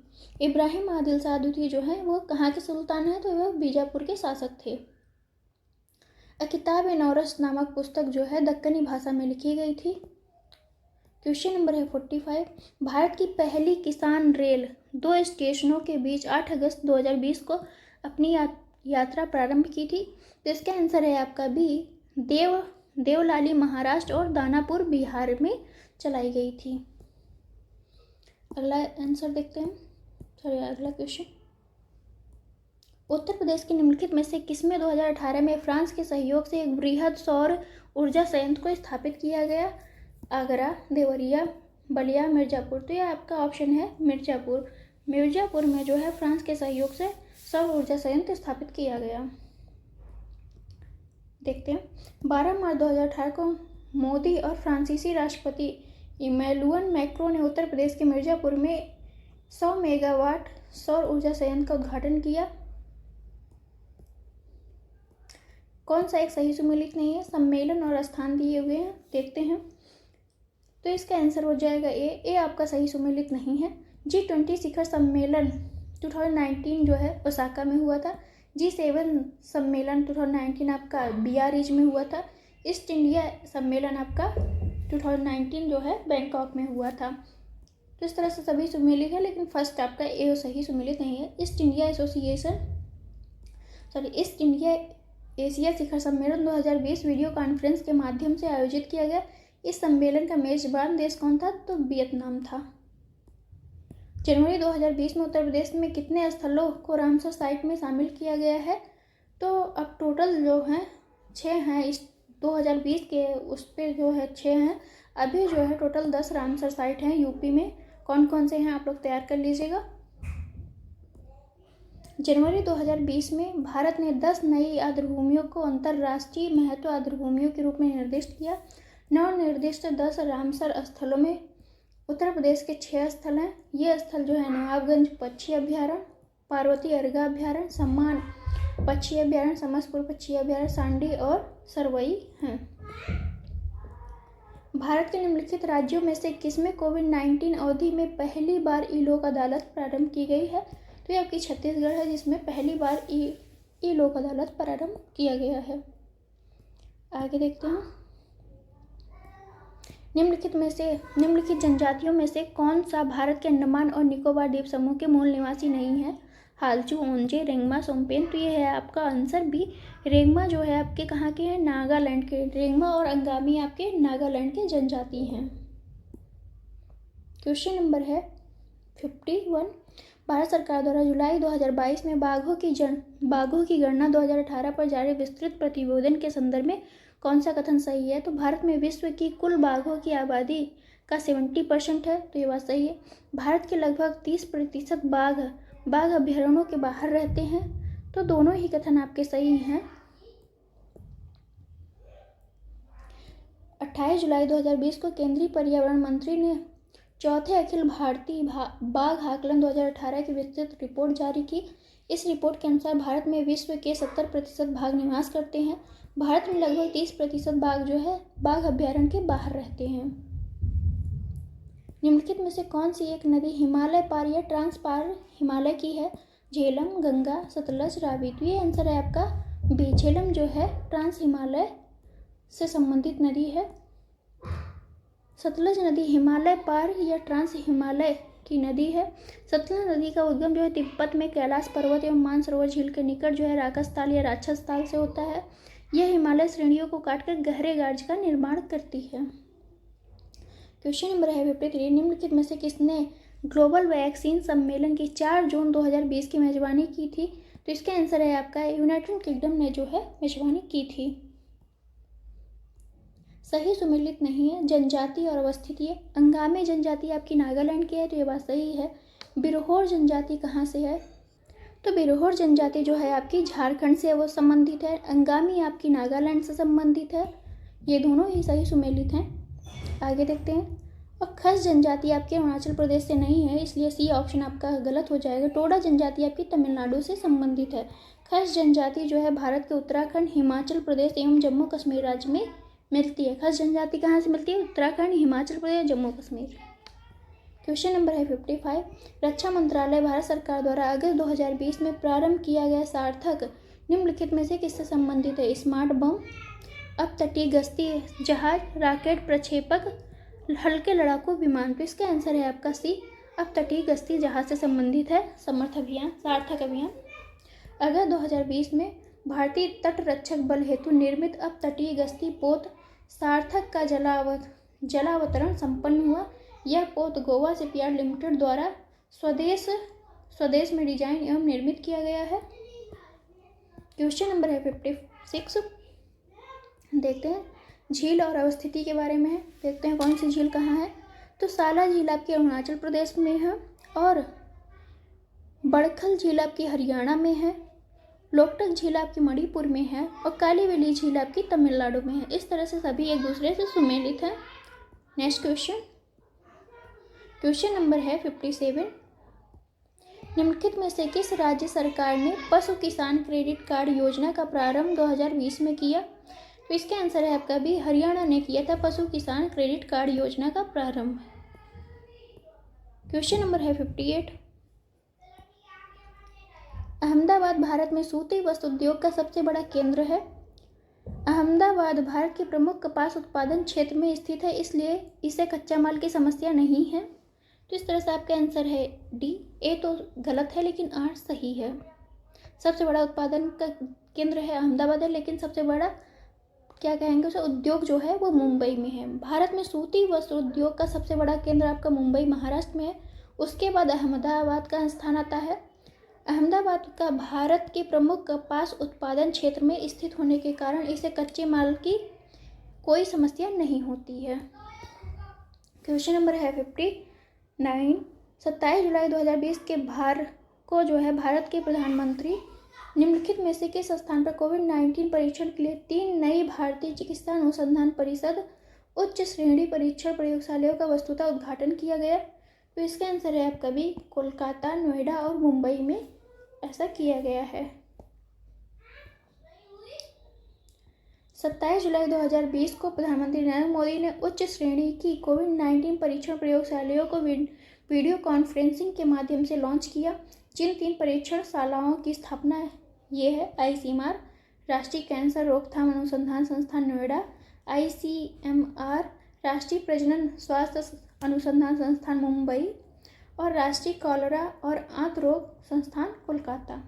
इब्राहिम आदिल शाह द्वितीय जो है वो कहाँ के सुल्तान है? तो वह बीजापुर के शासक थे। किताब ए नौरस नामक पुस्तक जो है दक्कनी भाषा में लिखी गई थी। क्वेश्चन नंबर है 45। भारत की पहली किसान रेल 2 स्टेशनों के बीच 8 अगस्त 2020 को अपनी यात्रा प्रारंभ की थी। तो इसका आंसर है आपका बी, देवलाली महाराष्ट्र और दानापुर बिहार में चलाई गई थी। अगला आंसर देखते हैं, अगला क्वेश्चन। उत्तर प्रदेश के निम्नलिखित में से किसमें 2018 में फ्रांस के सहयोग से एक बृहद सौर ऊर्जा संयंत्र को स्थापित किया गया? आगरा, देवरिया, बलिया, मिर्जापुर। तो यह आपका ऑप्शन है मिर्जापुर। मिर्जापुर में जो है फ्रांस के सहयोग से सौर ऊर्जा संयंत्र स्थापित किया गया। देखते हैं, 12 मार्च 2018 को मोदी और फ्रांसीसी राष्ट्रपति इमैनुअल मैक्रों ने उत्तर प्रदेश के मिर्जापुर में 100 मेगावाट सौर ऊर्जा संयंत्र का उद्घाटन किया। कौन सा एक सही सुमेलित नहीं है? सम्मेलन और स्थान दिए हुए हैं, देखते हैं। तो इसका आंसर हो जाएगा ए आपका सही सुमेलित नहीं है। G20 शिखर सम्मेलन 2019 जो है ओसाका में हुआ था। G7 सम्मेलन 2019 आपका बियारिज में हुआ था। ईस्ट इंडिया सम्मेलन आपका 2019 जो है बैंकॉक में हुआ था। तो इस तरह से सभी सुमेलित है, लेकिन फर्स्ट आपका ए सही सुमेलित नहीं है। ईस्ट इंडिया एशिया शिखर सम्मेलन 2020 वीडियो कॉन्फ्रेंस के माध्यम से आयोजित किया गया। इस सम्मेलन का मेजबान देश कौन था? तो वियतनाम था। जनवरी 2020 में उत्तर प्रदेश में कितने स्थलों को रामसर साइट में शामिल किया गया है? तो अब टोटल जो है 6 हैं। इस 2020 के उस पर जो है 6 हैं। अभी जो है टोटल 10 रामसर साइट हैं यूपी में। कौन कौन से हैं आप लोग तैयार कर लीजिएगा। जनवरी 2020 में भारत ने 10 नई आर्द्रभूमियों को अंतर्राष्ट्रीय महत्व आर्द्रभूमियों के रूप में निर्दिष्ट किया। नवनिर्दिष्ट 10 रामसर स्थलों में उत्तर प्रदेश के 6 स्थल हैं। ये स्थल जो है नवाबगंज पक्षी अभ्यारण्य, पार्वती अर्गा अभ्यारण्य, सम्मान पक्षी अभ्यारण्य, समस्तपुर पक्षी अभ्यारण्य, सांडी और सरवई हैं। भारत के निम्नलिखित राज्यों में से किसमें कोविड-19 अवधि में पहली बार ई लोक अदालत प्रारंभ की गई है? तो ये आपकी छत्तीसगढ़ है, जिसमें पहली बार ई लोक अदालत प्रारंभ किया गया है। आगे देखते हैं, निम्नलिखित जनजातियों में से कौन सा भारत के अंडमान और निकोबार द्वीप समूह के मूल निवासी नहीं है? हालचू, ओंजे, रेंगमा, सोमपेन। तो ये है आपका आंसर बी। रेंगमा जो है आपके कहाँ के हैं? नागालैंड के। रेंगमा और अंगामी आपके नागालैंड के जनजाति हैं। क्वेश्चन नंबर है 51। भारत सरकार द्वारा जुलाई 2022 में बाघों की गणना 2018 पर जारी विस्तृत प्रतिवेदन के संदर्भ में कौन सा कथन सही है? तो भारत में विश्व की कुल बाघों की आबादी का 70% है। तो ये बात सही है। भारत के लगभग 30% बाघ अभ्यारण्यों के बाहर रहते हैं। तो दोनों ही कथन आपके सही हैं। 28 जुलाई 2020 को केंद्रीय पर्यावरण मंत्री ने चौथे अखिल भारतीय बाघ आकलन 2018 की विस्तृत रिपोर्ट जारी की। इस रिपोर्ट के अनुसार भारत में विश्व के 70% बाघ निवास करते हैं। भारत में लगभग 30% बाघ जो है बाघ अभ्यारण्य के बाहर रहते हैं। निम्नलिखित में से कौन सी एक नदी हिमालय पार या ट्रांस पार हिमालय की है? झेलम, गंगा, सतलज, रावी। तो ये आंसर है आपका बी। झेलम जो है ट्रांस हिमालय से संबंधित नदी है। सतलज नदी हिमालय पार या ट्रांस हिमालय की नदी है। सतलज नदी का उद्गम जो है तिब्बत में कैलाश पर्वत एवं मानसरोवर झील के निकट जो है राक्षस ताल या राक्षस ताल से होता है। यह हिमालय श्रेणियों को काटकर गहरे गार्ज का निर्माण करती है। क्वेश्चन नंबर है 53। निम्नलिखित में से किसने ग्लोबल वैक्सीन सम्मेलन की 4 जून 2020 की मेजबानी की थी? तो इसका आंसर है आपका यूनाइटेड किंगडम ने जो है मेजबानी की थी। सही सुमेलित नहीं है। जनजाति और अवस्थिति। अंगामी जनजाति आपकी नागालैंड की है। तो ये बात सही है। बिरहोर जनजाति कहाँ से है? तो बिरहोर जनजाति जो है आपकी झारखंड से वो संबंधित है। अंगामी आपकी नागालैंड से संबंधित है। ये दोनों ही सही सुमेलित हैं। आगे देखते हैं। और खस जनजाति आपके अरुणाचल प्रदेश से नहीं है, इसलिए सी ऑप्शन आपका गलत हो जाएगा। टोडा जनजाति आपकी तमिलनाडु से संबंधित है। खस जनजाति जो है भारत के उत्तराखंड, हिमाचल प्रदेश एवं जम्मू कश्मीर राज्य में मिलती है। खस जनजाति कहाँ से मिलती है? उत्तराखंड, हिमाचल प्रदेश, जम्मू कश्मीर। क्वेश्चन नंबर है 55। रक्षा मंत्रालय भारत सरकार द्वारा अगस्त 2020 में प्रारंभ किया गया सार्थक निम्नलिखित में से किससे संबंधित है? स्मार्ट बम, अपतटीय गश्ती जहाज, रॉकेट प्रक्षेपक, हल्के लड़ाकू विमान। तो इसका आंसर है आपका सी, अपतटीय गश्ती जहाज से संबंधित है सार्थक अभियान। अगस्त 2020 में भारतीय तटरक्षक बल हेतु निर्मित अपतटीय गश्ती पोत सार्थक का जलावतरण संपन्न हुआ। यह पोत गोवा शिपयार्ड लिमिटेड द्वारा स्वदेश में डिजाइन एवं निर्मित किया गया है। क्वेश्चन नंबर है 56। देखते हैं झील और अवस्थिति के बारे में है। देखते हैं कौन सी झील कहाँ है। तो साला झील आपकी अरुणाचल प्रदेश में है, और बड़खल झील आपकी हरियाणा में है, लोकटक झील आपकी मणिपुर में है, और कालीवेली झील आपकी तमिलनाडु में है। इस तरह से सभी एक दूसरे से सुमेलित हैं। नेक्स्ट क्वेश्चन नंबर है 57। निम्नलिखित में से किस राज्य सरकार ने पशु किसान क्रेडिट कार्ड योजना का प्रारंभ 2020 में किया? तो इसका आंसर है आपका भी, हरियाणा ने किया था पशु किसान क्रेडिट कार्ड योजना का प्रारंभ। क्वेश्चन नंबर है 58। अहमदाबाद भारत में सूती वस्त्र उद्योग का सबसे बड़ा केंद्र है। अहमदाबाद भारत के प्रमुख कपास उत्पादन क्षेत्र में स्थित है, इसलिए इसे कच्चा माल की समस्या नहीं है। तो इस तरह से आपका आंसर है डी। ए तो गलत है लेकिन आर सही है। सबसे बड़ा उत्पादन का केंद्र है अहमदाबाद है, लेकिन सबसे बड़ा क्या कहेंगे उसे उद्योग जो है वो मुंबई में है। भारत में सूती वस्त्र उद्योग का सबसे बड़ा केंद्र आपका मुंबई महाराष्ट्र में है। उसके बाद अहमदाबाद का स्थान आता है। अहमदाबाद का भारत के प्रमुख कपास उत्पादन क्षेत्र में स्थित होने के कारण इसे कच्चे माल की कोई समस्या नहीं होती है। क्वेश्चन नंबर है 59। 27 जुलाई 2020 के भारत के प्रधानमंत्री निम्नलिखित में से किस स्थान पर कोविड-19 परीक्षण के लिए 3 नई भारतीय चिकित्सा अनुसंधान परिषद उच्च श्रेणी परीक्षण प्रयोगशालाओं का वस्तुतः उद्घाटन किया गया? तो इसका आंसर है आपका भी, कोलकाता, नोएडा और मुंबई में ऐसा किया गया है। 27 जुलाई 2020 को प्रधानमंत्री नरेंद्र मोदी ने उच्च श्रेणी की कोविड-19 परीक्षण प्रयोगशालाओं को वीडियो कॉन्फ्रेंसिंग के माध्यम से लॉन्च किया। जिन 3 परीक्षणशालाओं की स्थापना ये है आईसीएमआर, राष्ट्रीय कैंसर रोकथाम अनुसंधान संस्थान नोएडा, आईसीएमआर, राष्ट्रीय प्रजनन स्वास्थ्य अनुसंधान संस्थान मुंबई, और राष्ट्रीय कॉलरा और आंत रोग संस्थान कोलकाता।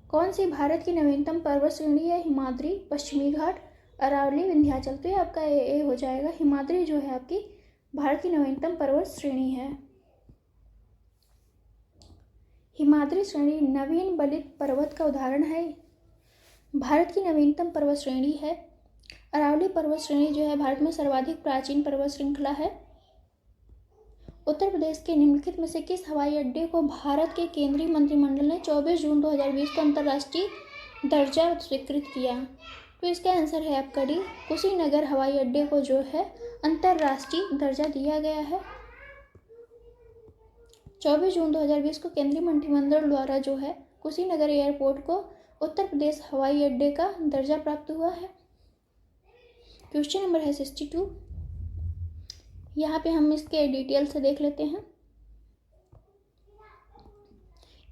कौन सी भारत की नवीनतम पर्वत श्रेणी है? हिमाद्री, पश्चिमी घाट, अरावली, विंध्याचल। तो ये आपका ए हो जाएगा। हिमाद्री जो है आपकी भारत की नवीनतम पर्वत श्रेणी है। हिमाद्री श्रेणी नवीन बलित पर्वत का उदाहरण है। भारत की नवीनतम पर्वत श्रेणी है। अरावली पर्वत श्रेणी जो है भारत में सर्वाधिक प्राचीन पर्वत श्रृंखला है। उत्तर प्रदेश के निम्नलिखित में से किस हवाई अड्डे को भारत के केंद्रीय मंत्रिमंडल ने 24 जून 2020 को अंतर्राष्ट्रीय दर्जा स्वीकृत किया? तो इसका आंसर है आपका डी। कुशीनगर हवाई अड्डे को जो है अंतर्राष्ट्रीय दर्जा दिया गया है। 24 जून 2020 को केंद्रीय मंत्रिमंडल द्वारा जो है कुशीनगर एयरपोर्ट को उत्तर प्रदेश हवाई अड्डे का दर्जा प्राप्त हुआ है। क्वेश्चन नंबर है 62। यहाँ पे हम इसके डिटेल से देख लेते हैं।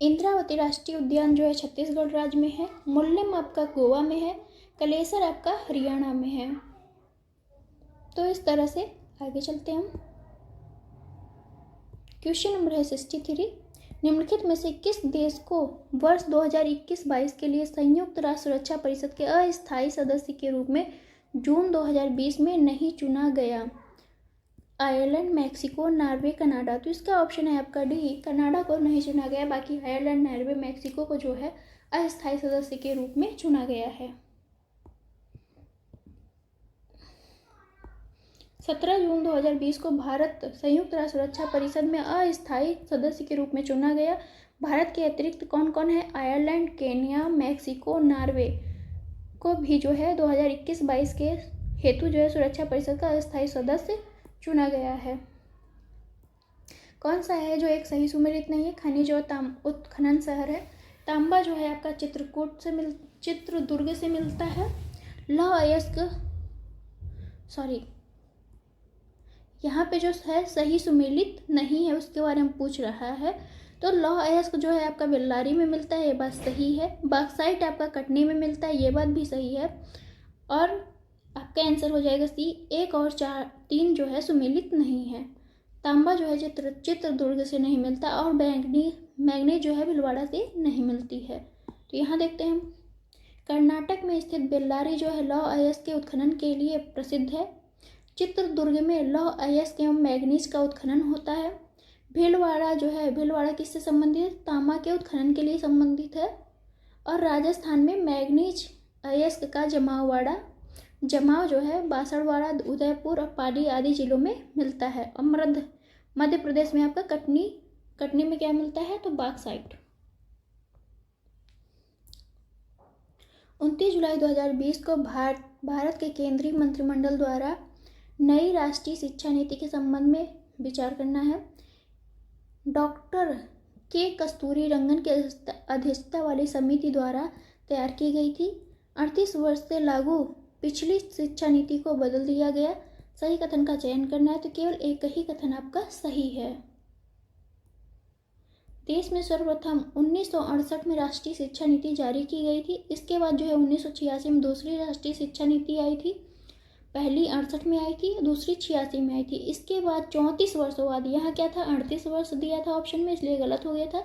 इंद्रावती राष्ट्रीय उद्यान जो है छत्तीसगढ़ राज्य में है। मुल्लेम आपका गोवा में है। कलेसर आपका हरियाणा में है। तो इस तरह से आगे चलते हैं हम। क्वेश्चन नंबर है 63। निम्नलिखित में से किस देश को वर्ष 2021-22 के लिए संयुक्त राष्ट्र सुरक्षा परिषद के अस्थायी सदस्य के रूप में जून 2020 में नहीं चुना गया? Ireland, Mexico, Norway, Canada. तो इसका ऑप्शन है आपका डी। कनाडा को नहीं चुना गया, बाकी आयरलैंड, नॉर्वे, मैक्सिको को जो है अस्थायी सदस्य के रूप में चुना गया है। 17 जून 2020 को भारत संयुक्त राष्ट्र सुरक्षा परिषद में अस्थायी सदस्य के रूप में चुना गया। भारत के अतिरिक्त कौन कौन है? आयरलैंड, केन्या, मैक्सिको, नॉर्वे को भी जो है 2021-22 के हेतु जो है सुरक्षा परिषद का अस्थायी सदस्य चुना गया है। कौन सा है जो एक सही सुमेलित नहीं है? खनिज और उत्खनन शहर है। तांबा जो है आपका चित्रदुर्ग से मिलता है। लौह अयस्क यहाँ पे जो है सही सुमेलित नहीं है, उसके बारे में पूछ रहा है। तो लौह अयस्क जो है आपका बेल्लारी में मिलता है, ये बात सही है। बॉक्साइट आपका कटनी में मिलता है, ये बात भी सही है। और आपका आंसर हो जाएगा सी। 1 और 3 जो है सुमेलित नहीं है। तांबा जो है चित्रदुर्ग से नहीं मिलता और मैंगनीज जो है भीलवाड़ा से नहीं मिलती है। तो यहाँ देखते हैं हम, कर्नाटक में स्थित बेल्लारी जो है लौह अयस्क के उत्खनन के लिए प्रसिद्ध है। चित्रदुर्ग में लौह अयस्क एवं मैंगनीज का उत्खनन होता है। भीलवाड़ा जो है, भीलवाड़ा किससे संबंधित है? तांबा के उत्खनन के लिए संबंधित है। और राजस्थान में मैंगनीज अयस्क का जमाव जो है बांसवाड़ा, उदयपुर और पाली आदि जिलों में मिलता है। और मध्य प्रदेश में आपका कटनी में क्या मिलता है? तो बॉक्साइट। 29 जुलाई 2020 को भारत के केंद्रीय मंत्रिमंडल द्वारा नई राष्ट्रीय शिक्षा नीति के संबंध में विचार करना है। डॉक्टर के कस्तूरी रंगन की अध्यक्षता वाली समिति द्वारा तैयार की गई थी। 38 वर्ष से लागू पिछली शिक्षा नीति को बदल दिया गया। सही कथन का चयन करना है, तो केवल एक ही कथन आपका सही है। देश में सर्वप्रथम 1968 में राष्ट्रीय शिक्षा नीति जारी की गई थी। इसके बाद जो है 1986 में दूसरी राष्ट्रीय शिक्षा नीति आई थी। पहली 68 में आई थी, दूसरी 86 में आई थी। इसके बाद 34 वर्षों बाद, यहाँ क्या था 38 वर्ष दिया था ऑप्शन में, इसलिए गलत हो गया था।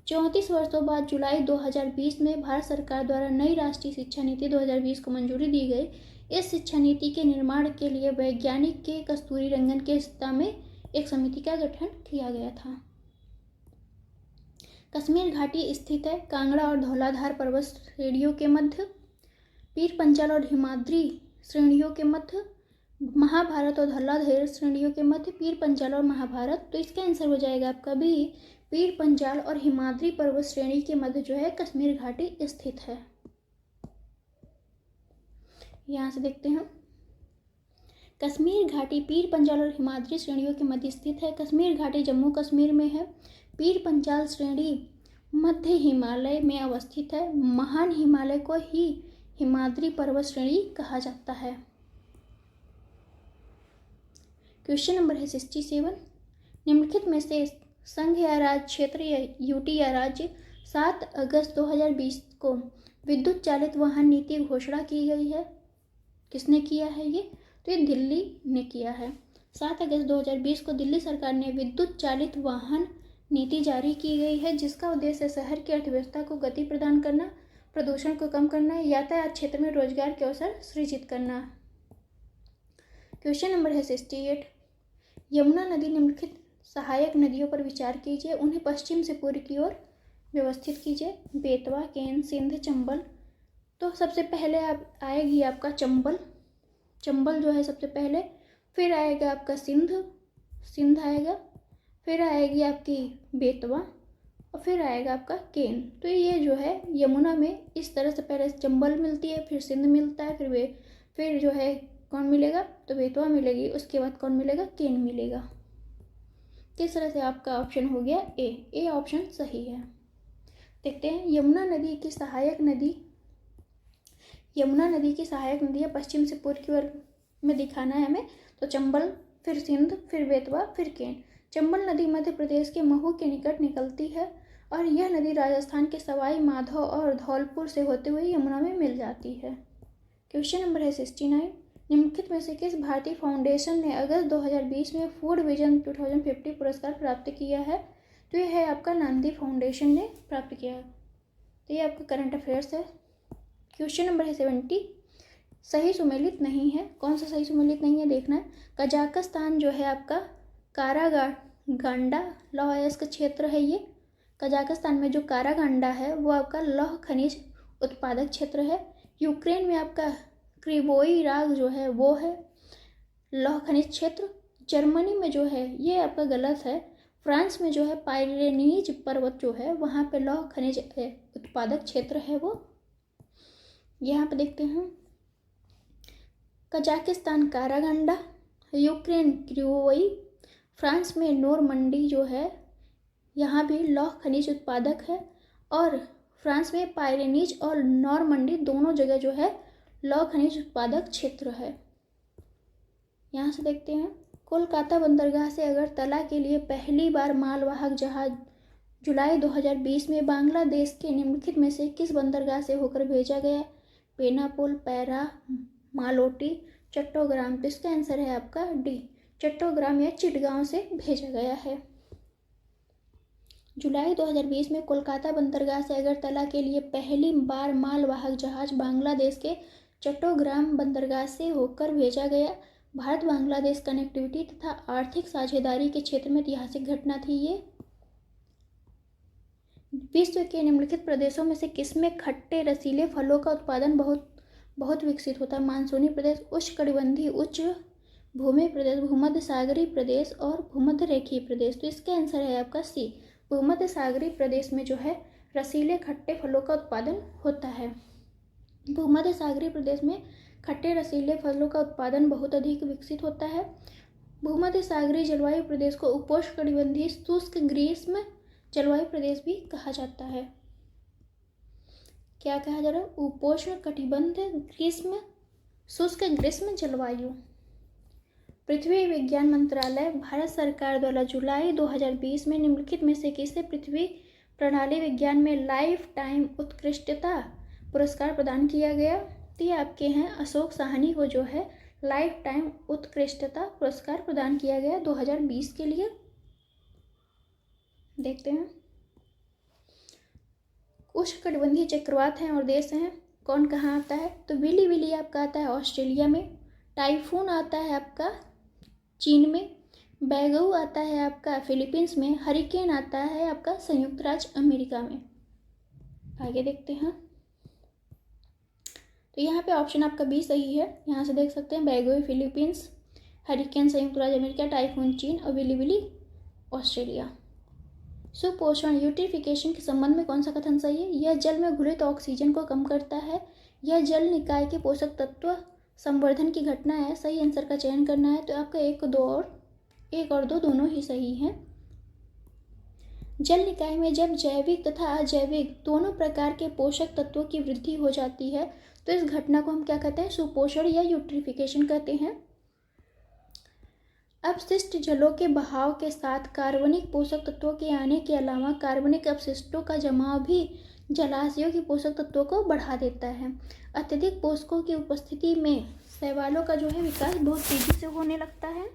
34 वर्षों बाद जुलाई 2020 में भारत सरकार द्वारा नई राष्ट्रीय शिक्षा नीति 2020 को मंजूरी दी गई। इस शिक्षा नीति के निर्माण के लिए वैज्ञानिक के कस्तूरी रंगन के अध्यक्षता में एक समिति का गठन किया गया था। कश्मीर घाटी स्थित है कांगड़ा और धौलाधार पर्वत श्रेणियों के मध्य, पीर पंजाल और हिमाद्री श्रेणियों के मध्य, महाभारत और धौलाधार श्रेणियों के मध्य, पीर पंजाल और महाभारत। तो इसका आंसर हो जाएगा आपका बी, पीर पंजाल और हिमाद्री पर्वत श्रेणी के मध्य जो है कश्मीर घाटी स्थित है। यहाँ से देखते हैं, कश्मीर घाटी पीर पंजाल और हिमाद्री श्रेणियों के मध्य स्थित है। कश्मीर घाटी जम्मू कश्मीर में है। पीर पंजाल श्रेणी मध्य हिमालय में अवस्थित है। महान हिमालय को ही हिमाद्री पर्वत श्रेणी कहा जाता है। क्वेश्चन नंबर है 67। निम्नलिखित में से संघ या राज्य क्षेत्र या यूटी या राज्य 7 अगस्त 2020 को विद्युत चालित वाहन नीति घोषणा की गई है। किसने किया है ये? तो ये दिल्ली ने किया है। 7 अगस्त 2020 को दिल्ली सरकार ने विद्युत चालित वाहन नीति जारी की गई है, जिसका उद्देश्य शहर की अर्थव्यवस्था को गति प्रदान करना, प्रदूषण को कम करना, यातायात क्षेत्र में रोजगार के अवसर सृजित करना। क्वेश्चन नंबर है 68। यमुना नदी निम्नलिखित सहायक नदियों पर विचार कीजिए, उन्हें पश्चिम से पूर्व की ओर व्यवस्थित कीजिए। बेतवा, केन, सिंध, चंबल। तो सबसे पहले आएगी आपका चंबल जो है सबसे पहले, फिर आएगा आपका सिंध आएगा, फिर आएगी आपकी बेतवा और फिर आएगा आपका केन। तो ये जो है यमुना में इस तरह से पहले चंबल मिलती है, फिर सिंध मिलता है, फिर जो है कौन मिलेगा? तो बेतवा मिलेगी, उसके बाद कौन मिलेगा? केन मिलेगा। किस तरह से आपका ऑप्शन हो गया ए ऑप्शन सही है। देखते हैं, यमुना नदी की सहायक नदी है, पश्चिम से पूर्व की ओर में दिखाना है हमें। तो चंबल, फिर सिंध, फिर बेतवा, फिर केन। चंबल नदी मध्य प्रदेश के महू के निकट निकलती है और यह नदी राजस्थान के सवाई माधव और धौलपुर से होते हुए यमुना में मिल जाती है। क्वेश्चन नंबर है 69। निम्नलिखित में से किस भारतीय फाउंडेशन ने अगस्त 2020 में फूड विजन 2050 पुरस्कार प्राप्त किया है? तो यह है आपका नांदी फाउंडेशन ने प्राप्त किया है। तो ये आपका करंट अफेयर्स है। क्वेश्चन नंबर है 70। सही सुमेलित नहीं है। कौन सा सही सुमेलित नहीं है देखना है। कजाकिस्तान जो है आपका कारागांडा लौह अयस्क क्षेत्र है। ये कजाकिस्तान में जो कारागांडा है वो आपका लौह खनिज उत्पादक क्षेत्र है। यूक्रेन में आपका क्रिवोई राग जो है वो है लौह खनिज क्षेत्र। जर्मनी में जो है ये आपका गलत है। फ्रांस में जो है पाइरेनीज पर्वत जो है वहाँ पे लौह खनिज उत्पादक क्षेत्र है वो। यहाँ पे देखते हैं, कजाकिस्तान कारागांडा, यूक्रेन क्रिवोई, फ्रांस में नोरमंडी जो है यहाँ भी लौह खनिज उत्पादक है, और फ्रांस में पाइरेनीज और नॉर्मंडी दोनों जगह जो है लौह खनिज उत्पादक क्षेत्र है। यहाँ से देखते हैं, कोलकाता बंदरगाह से अगरतला के लिए पहली बार मालवाहक जहाज जुलाई 2020 में बांग्लादेश के निम्नलिखित में से किस बंदरगाह से होकर भेजा गया? पेनापोल, पैरा, मालोटी, चट्टोग्राम। तो इसका आंसर है आपका डी, चट्टोग्राम या चिटगांव से भेजा गया है। जुलाई 2020 में कोलकाता बंदरगाह से अगरतला के लिए पहली बार मालवाहक जहाज बांग्लादेश के चट्टोग्राम बंदरगाह से होकर भेजा गया। भारत बांग्लादेश कनेक्टिविटी तथा आर्थिक साझेदारी के क्षेत्र में ऐतिहासिक घटना थी ये। विश्व के निम्नलिखित प्रदेशों में से किसमें खट्टे रसीले फलों का उत्पादन बहुत विकसित होता है? मानसूनी प्रदेश, उष्णकटिबंधीय उच्च भूमि प्रदेश, भूमध्य सागरीय प्रदेश और भूमध्य रेखीय प्रदेश। तो इसका आंसर है आपका सी, भूमध्य सागरीय प्रदेश में जो है रसीले खट्टे फलों का उत्पादन होता है। भूमध्य सागरीय प्रदेश में खट्टे रसीले फलों का उत्पादन बहुत अधिक विकसित होता है। भूमध्य सागरीय जलवायु प्रदेश को उपोष्णकटिबंधीय शुष्क ग्रीष्म जलवायु प्रदेश भी कहा जाता है। क्या कहा जा रहा है? उपोष्णकटिबंधीय शुष्क ग्रीष्म जलवायु। पृथ्वी विज्ञान मंत्रालय भारत सरकार द्वारा जुलाई 2020 में निम्नलिखित में से किसे पृथ्वी प्रणाली विज्ञान में लाइफ टाइम उत्कृष्टता पुरस्कार प्रदान किया गया? तो ये आपके हैं अशोक साहनी को जो है लाइफ टाइम उत्कृष्टता पुरस्कार प्रदान किया गया 2020 के लिए। देखते हैं, उष्णकटिबंधीय चक्रवात हैं और देश हैं, कौन कहाँ आता है? तो विली विली आपका आता है ऑस्ट्रेलिया में, टाइफून आता है आपका चीन में, बैगऊ आता है आपका फिलीपींस में, हरिकेन आता है आपका संयुक्त राज्य अमेरिका में। आगे देखते हैं, तो यहाँ पे ऑप्शन आपका बी सही है। यहाँ से देख सकते हैं बैगऊ फिलीपींस, हरिकेन संयुक्त राज्य अमेरिका, टाइफून चीन और विली विली ऑस्ट्रेलिया। सुपोषण यूट्रिफिकेशन के संबंध में कौन सा कथन सही है? यह जल में घुलित ऑक्सीजन को कम करता है, यह जल निकाय के पोषक तत्व संवर्धन की घटना है। सही आंसर का चयन करना है। तो आपका एक और दो दोनों ही सही हैं। जल निकाय में जब जैविक तथा अजैविक दोनों प्रकार के पोषक तत्वों की वृद्धि हो जाती है तो इस घटना को हम क्या कहते हैं? सुपोषण या यूट्रिफिकेशन कहते हैं। अपशिष्ट जलों के बहाव के साथ कार्बनिक पोषक तत्वों के आने के अलावा कार्बनिक अपशिष्टों का जमाव भी जलाशयों के पोषक तत्वों को बढ़ा देता है। अत्यधिक पोषकों की उपस्थिति में शैवालों का जो है विकास बहुत तेजी से होने लगता है।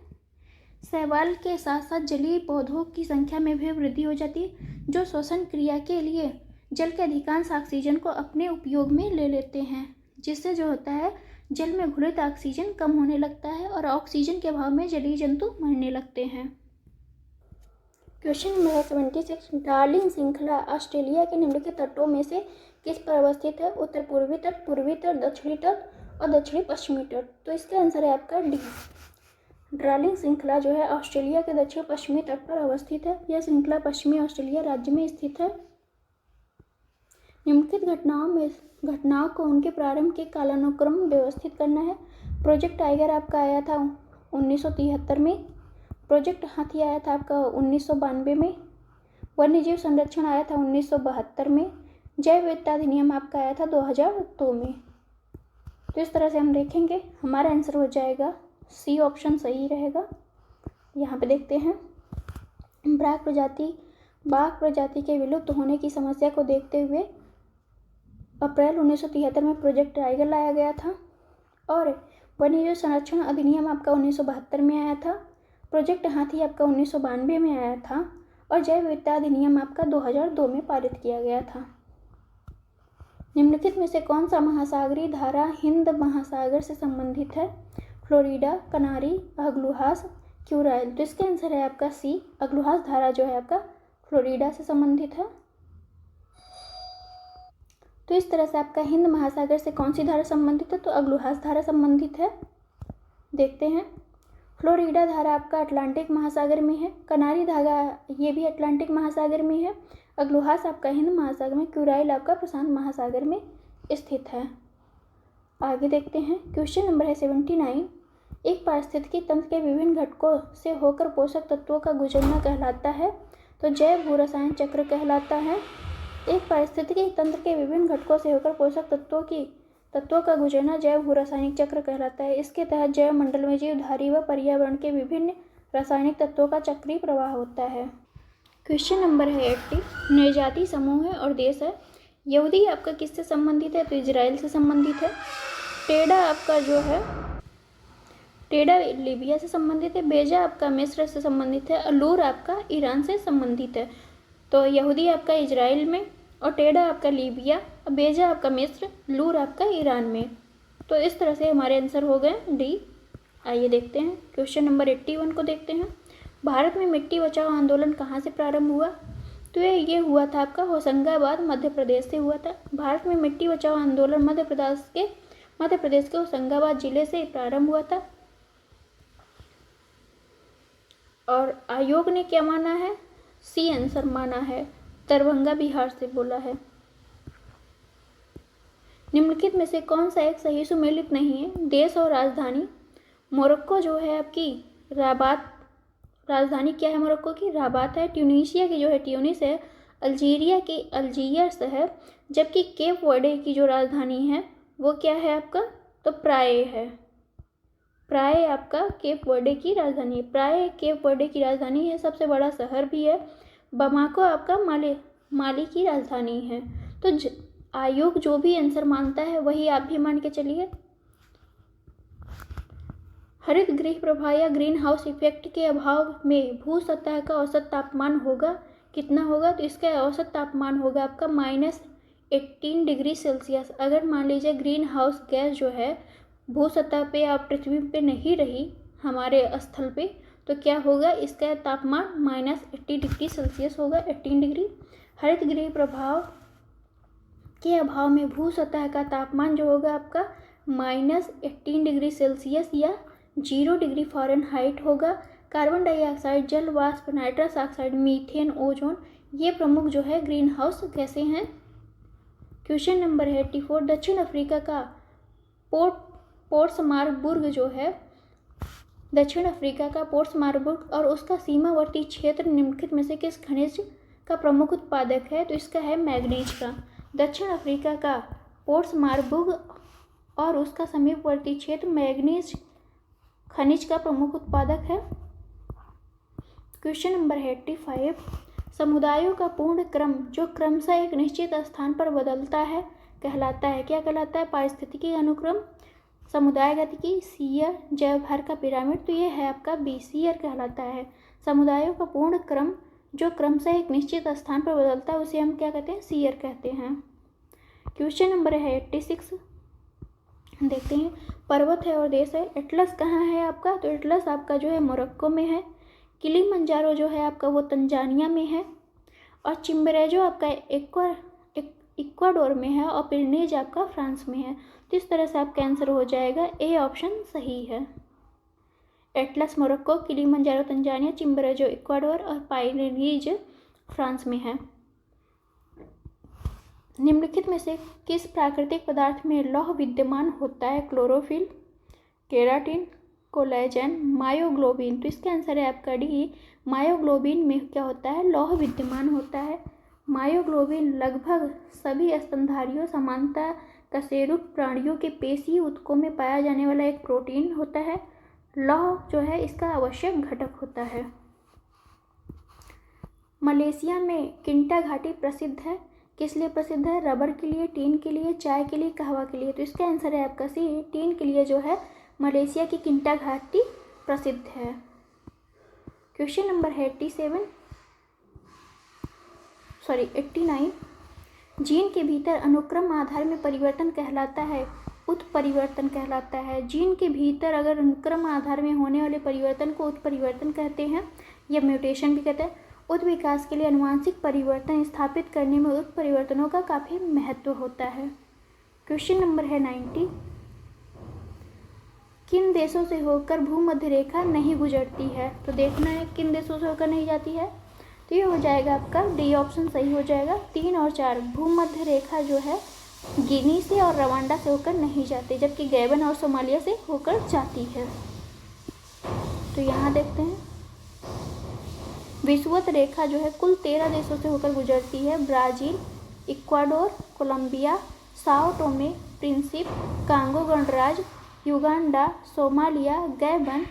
शैवाल के साथ साथ जलीय पौधों की संख्या में भी वृद्धि हो जाती है, जो श्वसन क्रिया के लिए जल के अधिकांश ऑक्सीजन को अपने उपयोग में ले लेते हैं, जिससे जो होता है जल में घुलित ऑक्सीजन कम होने लगता है और ऑक्सीजन के अभाव में जलीय जंतु मरने लगते हैं। क्वेश्चन नंबर 76, डार्लिंग श्रृंखला ऑस्ट्रेलिया के निम्नलिखित तटों में से किस पर अवस्थित है? उत्तर पूर्वी तट, पूर्वी तट, दक्षिणी तट और दक्षिणी पश्चिमी तट। तो इसका आंसर है आपका डी, डार्लिंग श्रृंखला जो है ऑस्ट्रेलिया के दक्षिण पश्चिमी तट पर अवस्थित है। यह श्रृंखला पश्चिमी ऑस्ट्रेलिया राज्य में स्थित है। निम्नलिखित घटनाओं को उनके प्रारंभ के कालानुक्रम में व्यवस्थित करना है। प्रोजेक्ट टाइगर आपका आया था 1973 में, प्रोजेक्ट हाथी आया था आपका 1992 में, वन्यजीव संरक्षण आया था 1972 में, जैव विविधता अधिनियम आपका आया था 2002 में। तो इस तरह से हम देखेंगे, हमारा आंसर हो जाएगा सी, ऑप्शन सही रहेगा। यहाँ पे देखते हैं, बाघ प्रजाति के विलुप्त होने की समस्या को देखते हुए अप्रैल 1973 में प्रोजेक्ट टाइगर लाया गया था और वन्यजीव संरक्षण अधिनियम आपका 1972 में आया था, प्रोजेक्ट हाथी आपका 1992 में आया था और जैव विविधता अधिनियम आपका 2002 में पारित किया गया था। निम्नलिखित में से कौन सा महासागरीय धारा हिंद महासागर से संबंधित है? फ्लोरिडा, कनारी, अग्लुहास, क्यूराइल। तो इसका आंसर है आपका सी, अग्लुहास धारा जो है आपका फ्लोरिडा से संबंधित है। तो इस तरह से आपका हिंद महासागर से कौन सी धारा संबंधित है? तो अग्लुहास धारा संबंधित है। देखते हैं, फ्लोरिडा धारा आपका अटलांटिक महासागर में है, कनारी धारा ये भी अटलांटिक महासागर में है, अग्लुहास आपका हिंद महासागर में, क्यूराइल आपका प्रशांत महासागर में स्थित है। आगे देखते हैं, क्वेश्चन नंबर है 79, एक पारिस्थितिकी तंत्र के विभिन्न घटकों से होकर पोषक तत्वों का गुजरना कहलाता है? तो जैव भू रसायन चक्र कहलाता है। एक पारिस्थितिकी तंत्र के विभिन्न घटकों से होकर पोषक तत्वों का गुजरना जैव भू रासायनिक चक्र कहलाता है। इसके तहत जैव मंडल में जीवधारी व पर्यावरण के विभिन्न रासायनिक तत्वों का चक्रीय प्रवाह होता है। क्वेश्चन नंबर है 80, निर्जाति समूह है और देश है। यहूदी आपका किससे संबंधित है? तो इजराइल से संबंधित है। टेडा आपका जो है टेडा लीबिया से संबंधित है, बेजा आपका मिस्र से संबंधित है और लूर आपका ईरान से संबंधित है। तो यहूदी आपका इजराइल में और टेडा आपका लीबिया और बेजा आपका मिस्र, लूर आपका ईरान में। तो इस तरह से हमारे आंसर हो गए डी। आइए देखते हैं क्वेश्चन नंबर 81 को देखते हैं। भारत में मिट्टी बचाओ आंदोलन कहाँ से प्रारंभ हुआ? तो ये हुआ था आपका होशंगाबाद मध्य प्रदेश से हुआ था। भारत में मिट्टी बचाओ आंदोलन मध्य प्रदेश के होशंगाबाद जिले से प्रारंभ हुआ था। और आयोग ने क्या माना है? सी आंसर माना है, दरभंगा बिहार से बोला है। निम्नलिखित में से कौन सा एक सही सुमेलित नहीं है? देश और राजधानी। मोरक्को जो है आपकी राबात, राजधानी क्या है मोरक्को की? राबात है। ट्यूनीशिया की जो है ट्यूनिस है। अल्जीरिया की अल्जीयर्स है। जबकि केप वर्डे की जो राजधानी है वो क्या है आपका? तो प्राय है। प्राय आपका केप वर्डे की राजधानी है। प्राय केप वर्डे की राजधानी है, सबसे बड़ा शहर भी है। बमाको आपका माली की राजधानी है। तो आयोग जो भी आंसर मानता है वही आप भी मान के चलिए। हरित गृह प्रभाव या ग्रीन हाउस इफेक्ट के अभाव में भू सतह का औसत तापमान होगा, कितना होगा? तो इसका औसत तापमान होगा आपका -18 डिग्री सेल्सियस। अगर मान लीजिए ग्रीन हाउस गैस जो है भू सतह पे या पृथ्वी पे नहीं रही हमारे स्थल पे, तो क्या होगा? इसका तापमान -80 डिग्री सेल्सियस होगा, 18 डिग्री। हरित गृह प्रभाव के अभाव में भू सतह का तापमान जो होगा आपका -18 डिग्री सेल्सियस या 0 डिग्री फ़ारेनहाइट होगा। कार्बन डाइऑक्साइड, जल वाष्प, नाइट्रस ऑक्साइड, मीथेन, ओजोन, ये प्रमुख जो है ग्रीन हाउस गैसें हैं। Question number 84। दक्षिण अफ्रीका का पोर्ट्समार्बुर्ग जो है, दक्षिण अफ्रीका का पोर्ट्समार्बुर्ग और उसका सीमावर्ती क्षेत्र निम्नलिखित में से किस खनिज का प्रमुख उत्पादक है? तो इसका है मैग्नीज का। दक्षिण अफ्रीका का पोर्ट्समार्बुर्ग और उसका समीपवर्ती क्षेत्र मैग्नीज खनिज का प्रमुख उत्पादक है। Question number 85। समुदायों का पूर्ण क्रम जो क्रमशः एक निश्चित स्थान पर बदलता है कहलाता है, क्या कहलाता है? पारिस्थितिकी अनुक्रम, समुदाय गतिकी, सीयर, जैव भार का पिरामिड। तो ये है आपका बी, सीयर कहलाता है। समुदायों का पूर्ण क्रम जो क्रमशः एक निश्चित स्थान पर बदलता है उसे हम क्या कहते हैं? सीयर कहते हैं। क्वेश्चन नंबर है 86। देखते हैं। पर्वत है और देश है। एटलस कहाँ है आपका? तो एटलस आपका जो है मोरक्को में है। किलिमंजारो जो है आपका वो तंजानिया में है। और चिम्बरेजो आपका इक्वाडोर में है और पिरनीज आपका फ्रांस में है। तो इस तरह से आपका आंसर हो जाएगा ए ऑप्शन सही है। Atlas Morocco, Kilimanjaro Tanzania, Chimborazo Ecuador और पिरनीज फ्रांस में है। निम्नलिखित में से किस प्राकृतिक पदार्थ में लौह विद्यमान होता है? Chlorophyll, keratin, collagen, myoglobin. तो इसका आंसर है आपका डी, मायोग्लोबिन में क्या होता है? लौह विद्यमान होता है। मायोग्लोबिन लगभग सभी स्तनधारियों सामान्यतः कशेरुक प्राणियों के पेशी ऊतकों में पाया जाने वाला एक प्रोटीन होता है। लौह जो है इसका आवश्यक घटक होता है। मलेशिया में किंटा घाटी प्रसिद्ध है, किस लिए प्रसिद्ध है? रबर के लिए, टीन के लिए, चाय के लिए, कहवा के लिए। तो इसका आंसर है आपका सी, टीन के लिए जो है मलेशिया की किंटा घाटी प्रसिद्ध है। क्वेश्चन नंबर है 89। जीन के भीतर अनुक्रम आधार में परिवर्तन कहलाता है, उत्परिवर्तन कहलाता है। जीन के भीतर अगर अनुक्रम आधार में होने वाले परिवर्तन को उत्परिवर्तन कहते हैं या म्यूटेशन भी कहते हैं। उत्विकास के लिए आनुवांशिक परिवर्तन स्थापित करने में उत्परिवर्तनों का काफ़ी महत्व होता है। क्वेश्चन नंबर है 90। किन देशों से होकर भूमध्य रेखा नहीं गुजरती है? तो देखना है किन देशों से होकर नहीं जाती है। तो ये हो जाएगा आपका डी ऑप्शन सही हो जाएगा। 3 और 4 भूमध्य रेखा जो है गिनी से और रवांडा से होकर नहीं जाती, जबकि गैबन और सोमालिया से होकर जाती है। तो यहाँ देखते हैं विषुवत रेखा जो है कुल 13 देशों से होकर गुजरती है। Brazil, Ecuador, Colombia, Sao Tome Principe, Congo गणराज्य, युगांडा, सोमालिया, गैबन,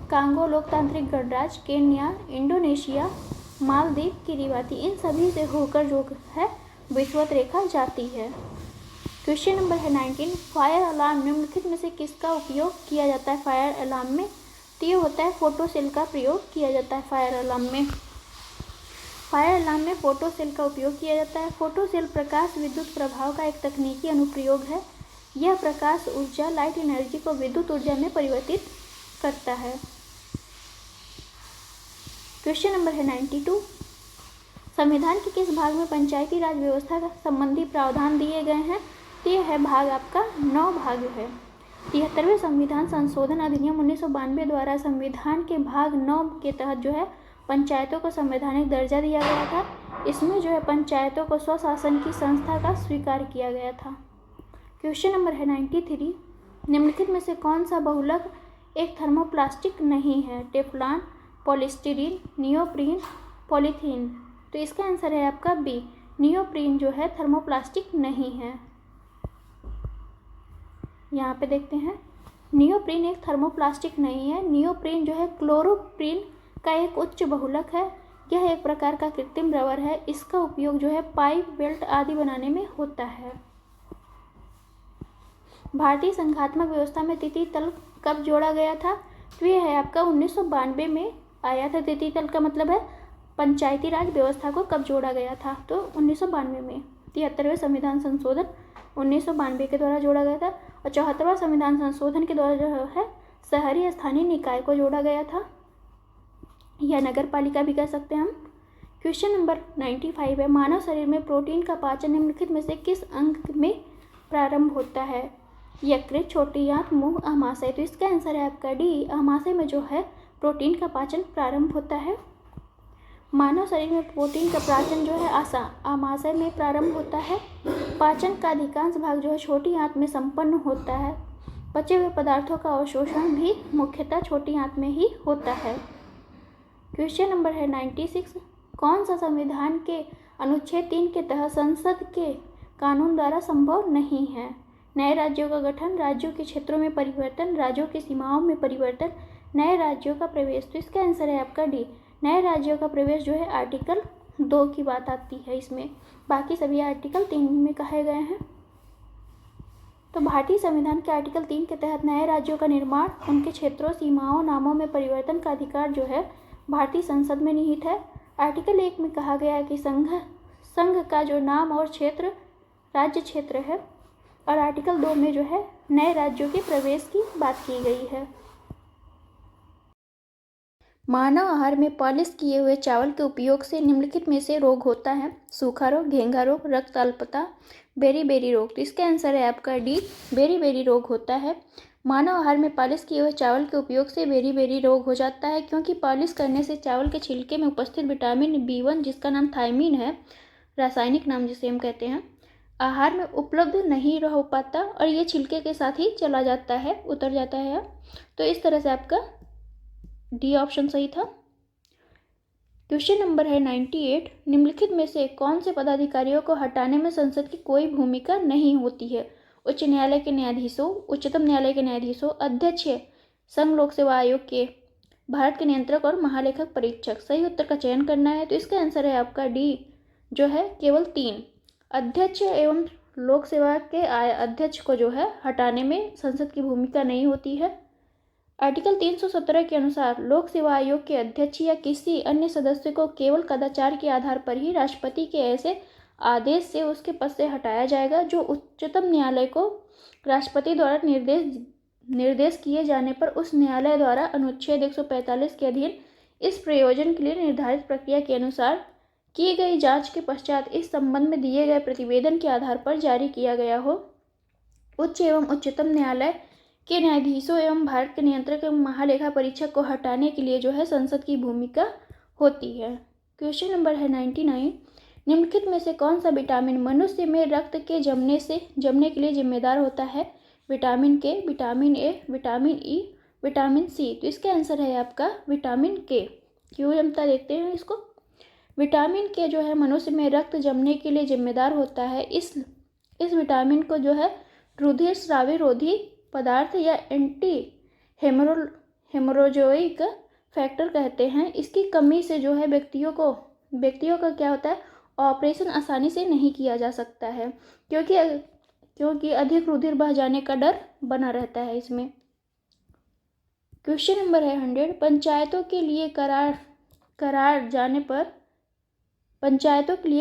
कांगो लोकतांत्रिक गणराज्य, केन्या, इंडोनेशिया, मालदीव, किरीबाती। इन सभी से होकर जो है विषुवत रेखा जाती है। क्वेश्चन नंबर है 19, फायर अलार्म निम्नलिखित में से किसका उपयोग किया जाता है फायर अलार्म में? तो ये होता है फोटो सेल का प्रयोग किया जाता है फायर अलार्म में। फायर अलार्म में फोटो सेल का उपयोग किया जाता है। फोटो सेल प्रकाश विद्युत प्रभाव का एक तकनीकी अनुप्रयोग है। यह प्रकाश ऊर्जा लाइट एनर्जी को विद्युत ऊर्जा में परिवर्तित करता है। क्वेश्चन नंबर है 92, संविधान के किस भाग में पंचायती राज व्यवस्था का संबंधी प्रावधान दिए गए हैं? तो यह है भाग आपका 9 भाग है। 73वें संविधान संशोधन अधिनियम 1992 द्वारा संविधान के भाग 9 के तहत जो है पंचायतों को संवैधानिक दर्जा दिया गया था। इसमें जो है पंचायतों को स्वशासन की संस्था का स्वीकार किया गया था। क्वेश्चन नंबर है 93, निम्नलिखित में से कौन सा बहुलक एक थर्मोप्लास्टिक नहीं है? Teflon, polystyrene, neoprene, polythene. तो इसका आंसर है आपका बी, नियोप्रीन जो है थर्मोप्लास्टिक नहीं है। यहाँ पे देखते हैं, नियोप्रीन एक थर्मोप्लास्टिक नहीं है। नियोप्रीन जो है क्लोरोप्रीन का एक उच्च बहुलक है। यह एक प्रकार का कृत्रिम रबर है। इसका उपयोग जो है पाइप, बेल्ट आदि बनाने में होता है। भारतीय संघात्मक व्यवस्था में तृतीय तल कब जोड़ा गया था? तो यह है आपका 1992 में आया था। तृतीय तल का मतलब है पंचायती राज व्यवस्था को कब जोड़ा गया था? तो 1992 में। 73वें संविधान संशोधन 1992 के द्वारा जोड़ा गया था। और 74वां संविधान संशोधन के द्वारा जो है शहरी स्थानीय निकाय को जोड़ा गया था, या नगर पालिका भी कह सकते हैं हम। क्वेश्चन नंबर 95 है, मानव शरीर में प्रोटीन का पाचन निम्नलिखित में से किस अंग में प्रारंभ होता है? यकृत, छोटी आंत, मुंह, अमाशय। तो इसका आंसर है आपका डी, अमाशय में जो है प्रोटीन का पाचन प्रारंभ होता है। मानव शरीर में प्रोटीन का पाचन जो है अमाशय में प्रारंभ होता है। पाचन का अधिकांश भाग जो है छोटी आंत में संपन्न होता है। बचे हुए पदार्थों का अवशोषण भी मुख्यतः छोटी आंत में ही होता है। क्वेश्चन नंबर है 96, कौन सा संविधान के अनुच्छेद 3 के तहत संसद के कानून द्वारा संभव नहीं है? नए राज्यों का गठन, राज्यों के क्षेत्रों में परिवर्तन, राज्यों की सीमाओं में परिवर्तन, नए राज्यों का प्रवेश। तो इसका आंसर है आपका डी, नए राज्यों का प्रवेश जो है आर्टिकल 2 की बात आती है इसमें। बाकी सभी आर्टिकल 3 में कहे गए हैं। तो भारतीय संविधान के आर्टिकल 3 के तहत नए राज्यों का निर्माण, उनके क्षेत्रों, सीमाओं, नामों में परिवर्तन का अधिकार जो है भारतीय संसद में निहित है। आर्टिकल 1 में कहा गया है कि संघ का जो नाम और क्षेत्र राज्य क्षेत्र है। और आर्टिकल 2 में जो है नए राज्यों के प्रवेश की बात की गई है। मानव आहार में पॉलिश किए हुए चावल के उपयोग से निम्नलिखित में से रोग होता है? सूखा रोग, घेंघा रोग, रक्त अल्पता, बेरी रोग। तो इसका आंसर है आपका डी, बेरी रोग होता है। मानव आहार में पॉलिश किए हुए चावल के उपयोग से बेरी रोग हो जाता है, क्योंकि पॉलिश करने से चावल के छिलके में उपस्थित विटामिन B1, जिसका नाम थायमीन है, रासायनिक नाम जिसे हम कहते हैं, आहार में उपलब्ध नहीं रह पाता और ये छिलके के साथ ही चला जाता है, उतर जाता है। तो इस तरह से आपका डी ऑप्शन सही था। क्वेश्चन नंबर है 98, निम्नलिखित में से कौन से पदाधिकारियों को हटाने में संसद की कोई भूमिका नहीं होती है? उच्च न्यायालय के न्यायाधीशों, उच्चतम न्यायालय के न्यायाधीशों, अध्यक्ष संघ लोक सेवा आयोग के, भारत के नियंत्रक और महालेखक परीक्षक। सही उत्तर का चयन करना है। तो इसका आंसर है आपका डी, जो है केवल 3। अध्यक्ष एवं लोक सेवा के अध्यक्ष को जो है हटाने में संसद की भूमिका नहीं होती है। आर्टिकल 317 के अनुसार लोक सेवा आयोग के अध्यक्ष या किसी अन्य सदस्य को केवल कदाचार के आधार पर ही राष्ट्रपति के ऐसे आदेश से उसके पद से हटाया जाएगा जो उच्चतम न्यायालय को राष्ट्रपति द्वारा निर्देश किए जाने पर उस न्यायालय द्वारा अनुच्छेद 145 के अधीन इस प्रयोजन के लिए निर्धारित प्रक्रिया के अनुसार की गई जांच के पश्चात इस संबंध में दिए गए प्रतिवेदन के आधार पर जारी किया गया हो। उच्च एवं उच्चतम न्यायालय के न्यायाधीशों एवं भारत के नियंत्रक एवं महालेखा परीक्षक को हटाने के लिए जो है संसद की भूमिका होती है। क्वेश्चन नंबर है 99, निम्नलिखित में से कौन सा विटामिन मनुष्य में रक्त के जमने के लिए जिम्मेदार होता है? Vitamin K, vitamin A, vitamin E, vitamin C. तो इसका आंसर है आपका विटामिन के। क्यों जमता देखते हैं इसको। विटामिन के जो है मनुष्य में रक्त जमने के लिए जिम्मेदार होता है। इस विटामिन को जो है रुधिर स्रावी रोधी पदार्थ या एंटी हेमोरोजोइक फैक्टर कहते हैं। इसकी कमी से जो है व्यक्तियों का क्या होता है, ऑपरेशन आसानी से नहीं किया जा सकता है, क्योंकि क्योंकि अधिक रुधिर बह जाने का डर बना रहता है इसमें। क्वेश्चन नंबर है 100, पंचायतों के लिए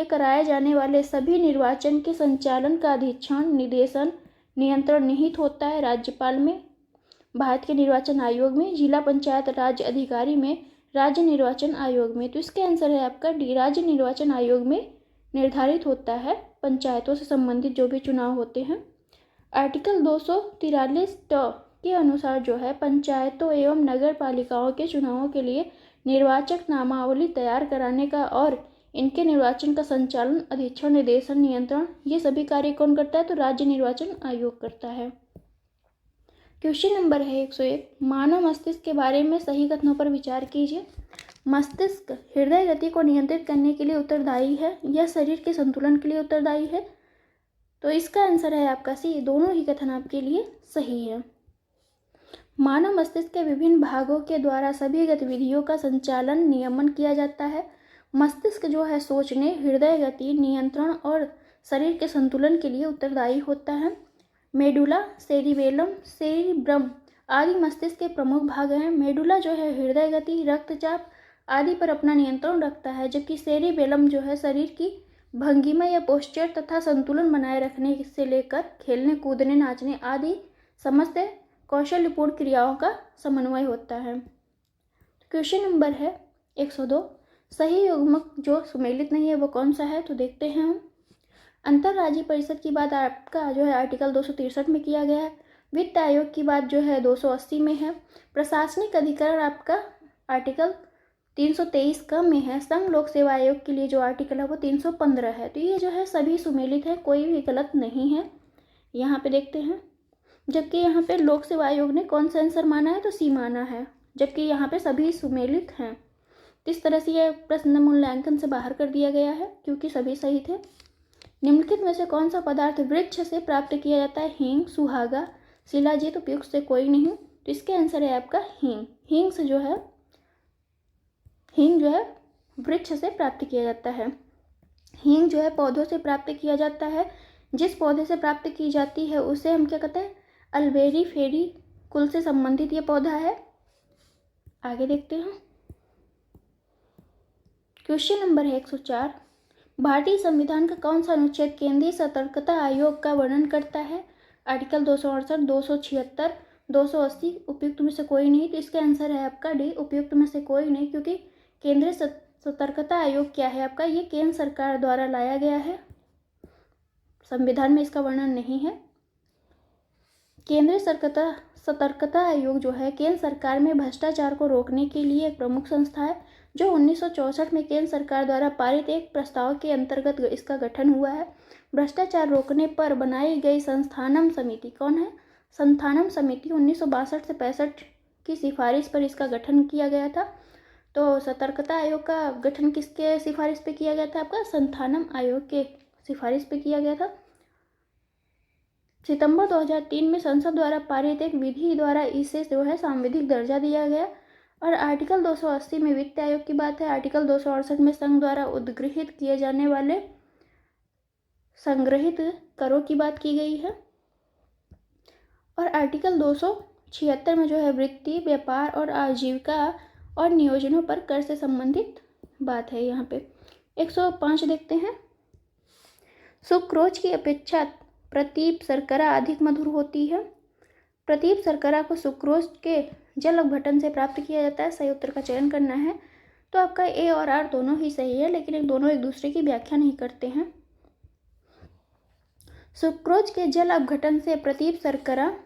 कराए जाने वाले सभी निर्वाचन के संचालन का अधीक्षण, निदेशन, नियंत्रण निहित होता है राज्यपाल में, भारत के निर्वाचन आयोग में, जिला पंचायत राज अधिकारी में, राज्य निर्वाचन आयोग में। तो इसका आंसर है आपका डी, राज्य निर्वाचन आयोग में निर्धारित होता है पंचायतों से संबंधित जो भी चुनाव होते हैं। आर्टिकल 243 के अनुसार जो है पंचायतों एवं नगर पालिकाओं के चुनावों के लिए निर्वाचक नामावली तैयार कराने का और इनके निर्वाचन का संचालन, अधीक्षण, निदेशन, नियंत्रण ये सभी कार्य कौन करता है? तो राज्य निर्वाचन आयोग करता है। क्वेश्चन नंबर है 101, मानव मस्तिष्क के बारे में सही कथनों पर विचार कीजिए। मस्तिष्क हृदय गति को नियंत्रित करने के लिए उत्तरदायी है या शरीर के संतुलन के लिए उत्तरदायी है? तो इसका आंसर है आपका सी, दोनों ही कथन आपके लिए सही है। मानव मस्तिष्क के विभिन्न भागों के द्वारा सभी गतिविधियों का संचालन, नियमन किया जाता है। मस्तिष्क जो है सोचने, हृदय गति, नियंत्रण और शरीर के संतुलन के लिए उत्तरदायी होता है। मेडुला, सेरिबेलम, सेरिब्रम आदि मस्तिष्क के प्रमुख भाग हैं। मेडुला जो है हृदय गति, रक्तचाप आदि पर अपना नियंत्रण रखता है, जबकि सेरिबेलम जो है शरीर की भंगिमा या पोस्चर तथा संतुलन बनाए रखने से लेकर खेलने, कूदने, नाचने आदि समस्त कौशलपूर्ण क्रियाओं का समन्वय होता है। क्वेश्चन नंबर है 102, सही युग्मक जो सुमेलित नहीं है वो कौन सा है? तो देखते हैं हम। अंतर्राज्यीय परिषद की बात आपका जो है आर्टिकल 263 में किया गया है। वित्त आयोग की बात जो है 280 में है। प्रशासनिक अधिकरण आपका आर्टिकल 323 का में है। संघ लोक सेवा आयोग के लिए जो आर्टिकल है वो 315 है। तो ये जो है सभी सुमेलित है, कोई भी गलत नहीं है। यहाँ पे देखते हैं, जबकि यहाँ पे लोक सेवा आयोग ने कौन सा आंसर माना है? तो सी माना है, जबकि यहाँ पे सभी सुमेलित हैं। इस तरह से यह प्रश्न मूल्यांकन से बाहर कर दिया गया है क्योंकि सभी सही थे। निम्नलिखित में से कौन सा पदार्थ वृक्ष से प्राप्त किया जाता है? हींग, सुहागा, शिलाजीत, उपयुक्त से कोई नहीं। तो इसके आंसर है आपका हींग। हींग जो है वृक्ष से प्राप्त किया जाता है। हींग जो है पौधों से प्राप्त किया जाता है। जिस पौधे से प्राप्त की जाती है उसे हम क्या कहते हैं? अल्बेरी फेरी कुल से संबंधित ये पौधा है। आगे देखते हैं। क्वेश्चन नंबर है 104, भारतीय संविधान का कौन सा अनुच्छेद केंद्रीय सतर्कता आयोग का वर्णन करता है? आर्टिकल 268, 276, 280 उपयुक्त में से कोई नहीं। तो इसका आंसर है आपका डी, उपयुक्त में से कोई नहीं, क्योंकि केंद्रीय सतर्कता आयोग क्या है आपका? ये केंद्र सरकार द्वारा लाया गया है, संविधान में इसका वर्णन नहीं है। केंद्रीय सतर्कता आयोग जो है केंद्र सरकार में भ्रष्टाचार को रोकने के लिए एक प्रमुख संस्था है, जो 1964 में केंद्र सरकार द्वारा पारित एक प्रस्ताव के अंतर्गत इसका गठन हुआ है। भ्रष्टाचार रोकने पर बनाई गई संस्थानम समिति कौन है? संस्थानम समिति 1962 से 65 की सिफारिश पर इसका गठन किया गया था। तो सतर्कता आयोग का गठन किसके सिफारिश पे किया गया था? आपका संस्थानम आयोग के सिफारिश पे किया गया था। सितंबर 2003 में संसद द्वारा पारित एक विधि द्वारा इसे जो है सांविधिक दर्जा दिया गया। और आर्टिकल 280 में वित्त आयोग की बात है। आर्टिकल 268 में संघ द्वारा उद्गृहित किए जाने वाले संग्रहित करों की बात की गई है। और आर्टिकल 276 में जो है वृत्ति, व्यापार और आजीविका और नियोजनों पर कर से संबंधित बात है। यहाँ पे 105 देखते हैं। सुक्रोज की अपेक्षा प्रतीप शर्करा अधिक मधुर होती है। प्रतीप शर्करा को सुक्रोज के जल अपघटन से प्राप्त किया जाता है। सही उत्तर का चयन करना है। तो आपका ए और आर दोनों ही सही है, लेकिन दोनों एक दूसरे की व्याख्या नहीं करते हैं। सुक्रोज के जल अपघटन से प्रतीप शर्करा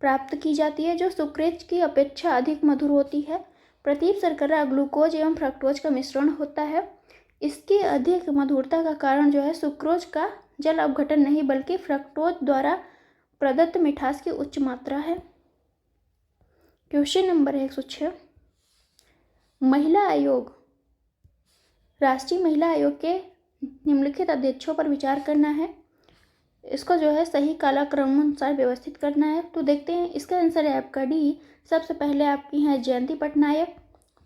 प्राप्त की जाती है, जो सुक्रोज की अपेक्षा अधिक मधुर होती है। प्रतीप शर्करा ग्लूकोज एवं फ्रक्टोज का मिश्रण होता है। इसकी अधिक मधुरता का कारण जो है सुक्रोज का जल अपघटन नहीं, बल्कि फ्रक्टोज द्वारा प्रदत्त मिठास की उच्च मात्रा है। क्वेश्चन नंबर 106, महिला आयोग, राष्ट्रीय महिला आयोग के निम्नलिखित अध्यक्षों पर विचार करना है। इसको जो है सही कालक्रम अनुसार व्यवस्थित करना है। तो देखते हैं, इसका आंसर है आपका डी। सबसे पहले आपकी हैं जयंती पटनायक,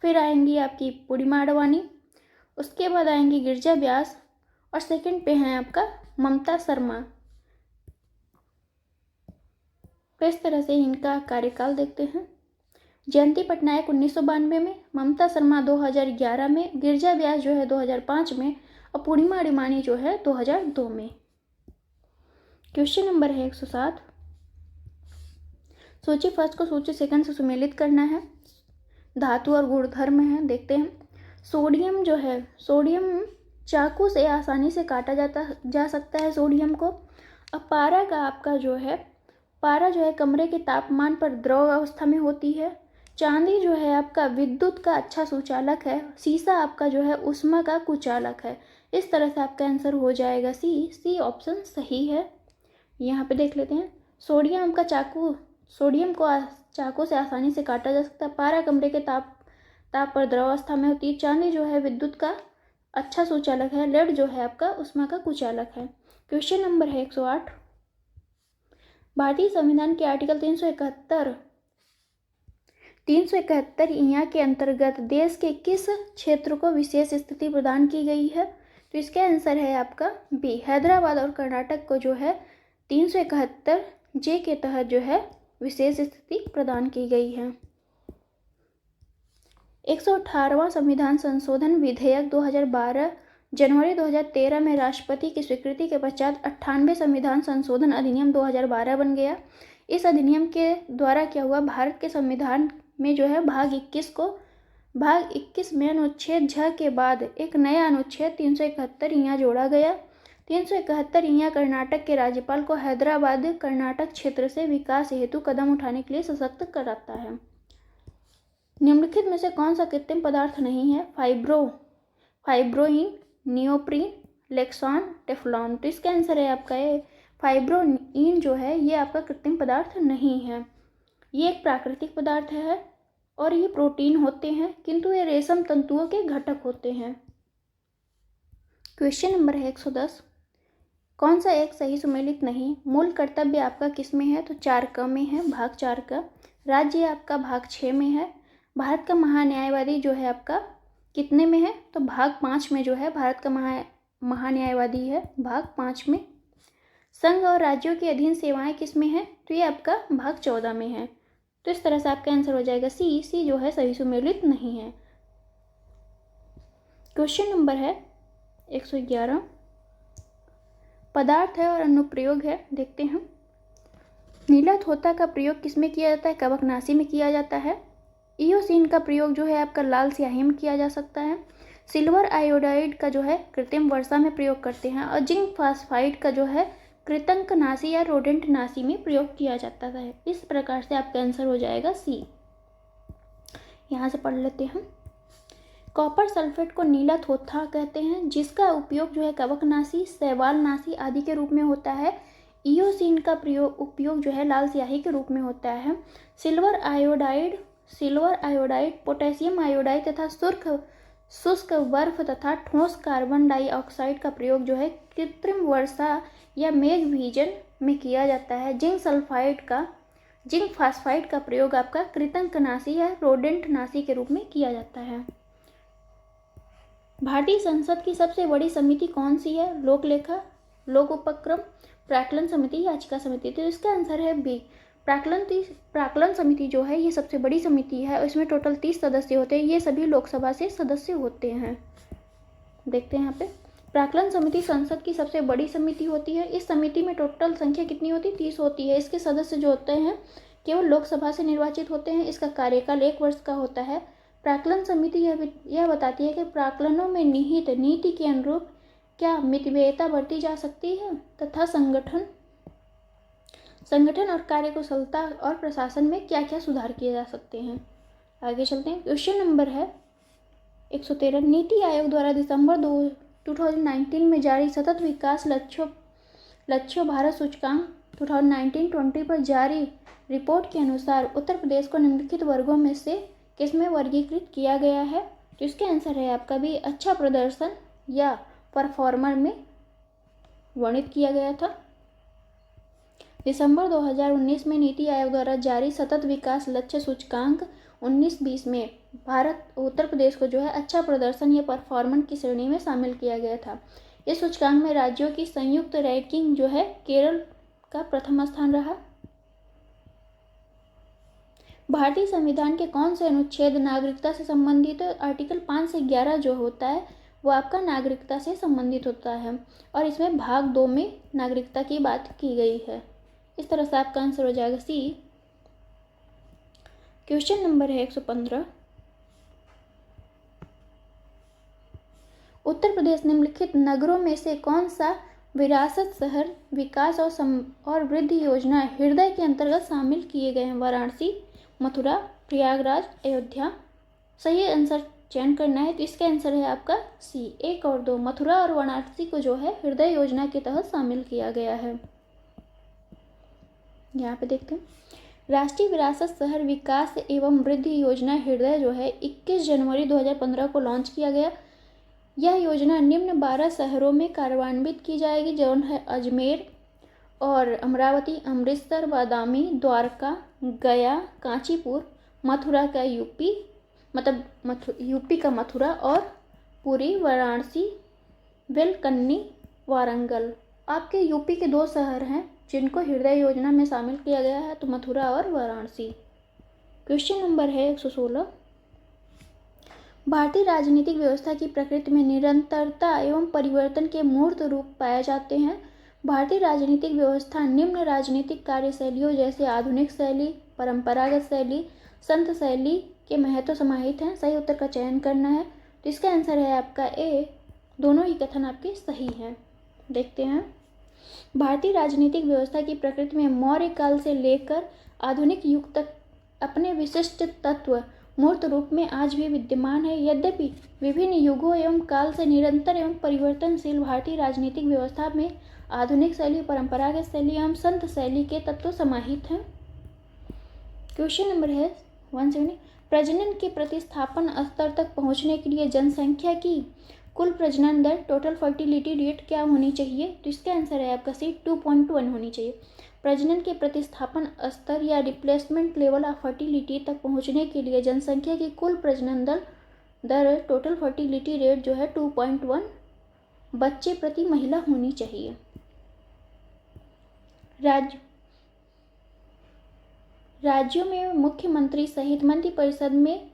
फिर आएंगी आपकी पूर्णिमा आडवाणी, उसके बाद आएंगी गिरिजा व्यास और सेकंड पे हैं आपका ममता शर्मा। तो इस तरह से इनका कार्यकाल देखते हैं। जयंती पटनायक 1992 में, ममता शर्मा 2011 में, गिरिजा व्यास जो है 2005 में और पूर्णिमा अडवाणी जो है 2002 में। क्वेश्चन नंबर है 107। सूची फर्स्ट को सूची सेकंड से सुमेलित करना है। धातु और गुणधर्म है, देखते हैं। सोडियम जो है, सोडियम चाकू से आसानी से काटा जा सकता है सोडियम को। अब पारा का आपका जो है, पारा जो है कमरे के तापमान पर द्रव अवस्था में होती है। चांदी जो है आपका विद्युत का अच्छा सुचालक है। शीशा आपका जो है ऊष्मा का कुचालक है। इस तरह से आपका आंसर हो जाएगा सी ऑप्शन सही है। यहाँ पे देख लेते हैं। सोडियम को चाकू से आसानी से काटा जा सकता है। पारा कमरे के ताप पर द्रव अवस्था में होती है। चांदी जो है विद्युत का अच्छा सुचालक है। लेड जो है आपका ऊष्मा का कुचालक है। क्वेश्चन नंबर है 108। भारतीय संविधान के आर्टिकल 371 इया के अंतर्गत देश के किस क्षेत्र को विशेष स्थिति प्रदान की गई है? तो इसका आंसर है आपका बी, हैदराबाद और कर्नाटक को जो है 371 जे के तहत जो है विशेष स्थिति प्रदान की गई है। 118वां संविधान संशोधन विधेयक 2012 जनवरी 2013 में राष्ट्रपति की स्वीकृति के पश्चात 98 संविधान संशोधन अधिनियम 2012 बन गया। इस अधिनियम के द्वारा क्या हुआ, भारत के संविधान में जो है भाग 21 में अनुच्छेद झ के बाद एक नया अनुच्छेद 371 इया जोड़ा गया। 371 इया कर्नाटक के राज्यपाल को हैदराबाद कर्नाटक क्षेत्र से विकास हेतु कदम उठाने के लिए सशक्त कराता है। निम्नलिखित में से कौन सा कृत्रिम पदार्थ नहीं है? Fibroin, neoprene, Lexan, Teflon. तो इसका आंसर है आपका ये फाइब्रोइन जो है ये आपका कृत्रिम पदार्थ नहीं है। ये एक प्राकृतिक पदार्थ है और ये प्रोटीन होते हैं, किंतु ये रेशम तंतुओं के घटक होते हैं। क्वेश्चन नंबर है 110। कौन सा एक सही सुमेलित नहीं? मूल कर्तव्य आपका किस में है? तो 4 में है, भाग 4 का। राज्य आपका भाग 6 में है। भारत का महान्यायवादी जो है आपका कितने में है? तो भाग 5 में जो है भारत का महान्यायवादी है, भाग 5 में। संघ और राज्यों के अधीन सेवाएं किस में है? तो ये आपका भाग 14 में है। तो इस तरह से आपका आंसर हो जाएगा सी जो है सही सुमेलित नहीं है। क्वेश्चन नंबर है 111। पदार्थ है और अनुप्रयोग है, देखते हैं। नीला थोथा का प्रयोग किसमें किया जाता है? कवकनाशी में किया जाता है। इयोसिन का प्रयोग जो है आपका लाल स्याही में किया जा सकता है। सिल्वर आयोडाइड का जो है कृत्रिम वर्षा में प्रयोग करते हैं और जिंक फास्फाइड का जो है कृंतकनाशी या रोडेंटनाशी में प्रयोग किया जाता है। इस प्रकार से आपका आंसर हो जाएगा सी। यहाँ से पढ़ लेते हैं। कॉपर सल्फेट को नीला थोथा कहते हैं, जिसका उपयोग जो है कवकनाशी, शैवालनाशी आदि के रूप में होता है। इयोसिन का उपयोग जो है लाल स्याही के रूप में होता है। सिल्वर आयोडाइड, पोटेशियम आयोडाइड तथा शुष्क बर्फ तथा ठोस कार्बन डाइऑक्साइड का प्रयोग जो है कृत्रिम वर्षा या मेघ भीजन में किया जाता है। जिंक फास्फाइड का प्रयोग आपका कृंतकनाशी या रोडेंटनाशी के रूप में किया जाता है। भारतीय संसद की सबसे बड़ी समिति कौन सी है? लोकलेखा, लोक उपक्रम, प्राक्कलन समिति, याचिका समिति। तो इसका आंसर है बी, प्राक्कलन समिति जो है ये सबसे बड़ी समिति है और इसमें टोटल 30 सदस्य होते हैं। ये सभी लोकसभा से सदस्य होते हैं। देखते हैं यहाँ पे, प्राक्कलन समिति संसद की सबसे बड़ी समिति होती है। इस समिति में टोटल संख्या कितनी होती है? 30 होती है। इसके सदस्य जो होते हैं केवल लोकसभा से निर्वाचित होते हैं। इसका कार्यकाल 1 वर्ष का होता है। प्राक्कलन समिति यह बताती है कि प्राक्कलनों में निहित नीति के अनुरूप क्या मितव्ययिता बरती जा सकती है तथा संगठन और कार्यकुशलता और प्रशासन में क्या क्या सुधार किए जा सकते हैं। आगे चलते हैं। क्वेश्चन नंबर है 113। नीति आयोग द्वारा दिसंबर 2019 में जारी सतत विकास लक्ष्यों भारत सूचकांक 2019-20 पर जारी रिपोर्ट के अनुसार उत्तर प्रदेश को निम्नलिखित वर्गों में से किसमें वर्गीकृत किया गया है? तो इसका आंसर है आपका भी अच्छा प्रदर्शन या परफॉर्मर में वर्णित किया गया था। दिसंबर 2019 में नीति आयोग द्वारा जारी सतत विकास लक्ष्य सूचकांक 19-20 में उत्तर प्रदेश को जो है अच्छा प्रदर्शन या परफॉर्मेंस की श्रेणी में शामिल किया गया था। इस सूचकांक में राज्यों की संयुक्त रैंकिंग जो है केरल का प्रथम स्थान रहा। भारतीय संविधान के कौन से अनुच्छेद नागरिकता से संबंधित है? आर्टिकल 5 से 11 जो होता है वो आपका नागरिकता से संबंधित होता है और इसमें भाग 2 में नागरिकता की बात की गई है। इस तरह से आपका आंसर हो जाएगा सी। क्वेश्चन नंबर है 115। उत्तर प्रदेश निम्नलिखित नगरों में से कौन सा विरासत शहर विकास और वृद्धि योजना हृदय के अंतर्गत शामिल किए गए हैं? वाराणसी, मथुरा, प्रयागराज, अयोध्या। सही आंसर चयन करना है तो इसका आंसर है आपका सी। 1 और 2 मथुरा और वाराणसी को जो है हृदय योजना के तहत शामिल किया गया है। यहाँ पे देखते हैं, राष्ट्रीय विरासत शहर विकास एवं वृद्धि योजना हृदय जो है 21 जनवरी 2015 को लॉन्च किया गया। यह योजना निम्न 12 शहरों में कार्यान्वित की जाएगी, जो है अजमेर और अमरावती, अमृतसर, बादामी, द्वारका, गया, कांचीपुर, मथुरा का यूपी का मथुरा और पुरी, वाराणसी, वेलकन्नी, वारंगल। आपके यूपी के 2 शहर हैं जिनको हृदय योजना में शामिल किया गया है, तो मथुरा और वाराणसी। क्वेश्चन नंबर है 116। भारतीय राजनीतिक व्यवस्था की प्रकृति में निरंतरता एवं परिवर्तन के मूर्त रूप पाए जाते हैं। भारतीय राजनीतिक व्यवस्था निम्न राजनीतिक कार्यशैलियों जैसे आधुनिक शैली, परंपरागत शैली, संत शैली के महत्व समाहित हैं। सही उत्तर का चयन करना है तो इसका आंसर है आपका ए। दोनों ही कथन आपके सही हैं। देखते हैं, भारतीय राजनीतिक व्यवस्था की प्रकृति में मौर्य काल से लेकर आधुनिक युग तक अपने विशिष्ट तत्व मूर्त रूप में आज भी विद्यमान है। यद्यपि विभिन्न युगों एवं काल से निरंतर एवं परिवर्तनशील भारतीय राजनीतिक व्यवस्था में आधुनिक शैली, परंपरागत शैली एवं संत शैली के तत्व समाहित हैं। क्वेश्चन नंबर है 170। प्रजनन के प्रतिस्थापन स्तर तक पहुंचने के लिए जनसंख्या की कुल प्रजनन दर टोटल फर्टिलिटी रेट क्या होनी चाहिए? तो इसका आंसर है आपका सी 2.1 होनी चाहिए। प्रजनन के प्रतिस्थापन स्तर या रिप्लेसमेंट लेवल ऑफ फर्टिलिटी तक पहुंचने के लिए जनसंख्या की कुल प्रजनन दर टोटल फर्टिलिटी रेट जो है 2.1 बच्चे प्रति महिला होनी चाहिए। राज्यों में मुख्यमंत्री सहित मंत्रिपरिषद में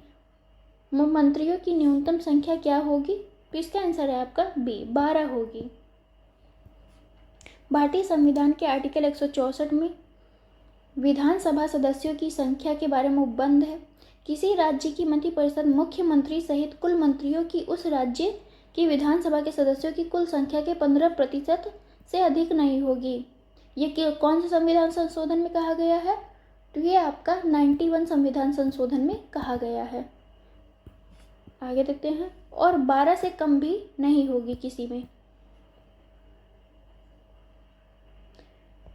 मंत्रियों की न्यूनतम संख्या क्या होगी? तो इसका आंसर है आपका बी 12 होगी। भारतीय संविधान के आर्टिकल 164 में विधानसभा सदस्यों की संख्या के बारे में उपबंध है। किसी राज्य की मंत्रिपरिषद मुख्यमंत्री सहित कुल मंत्रियों की उस राज्य की विधानसभा के सदस्यों की कुल संख्या के 15% से अधिक नहीं होगी। ये कौन से संविधान संशोधन में कहा गया है? तो ये आपका 91 संविधान संशोधन में कहा गया है। आगे देखते हैं, और 12 से कम भी नहीं होगी किसी में।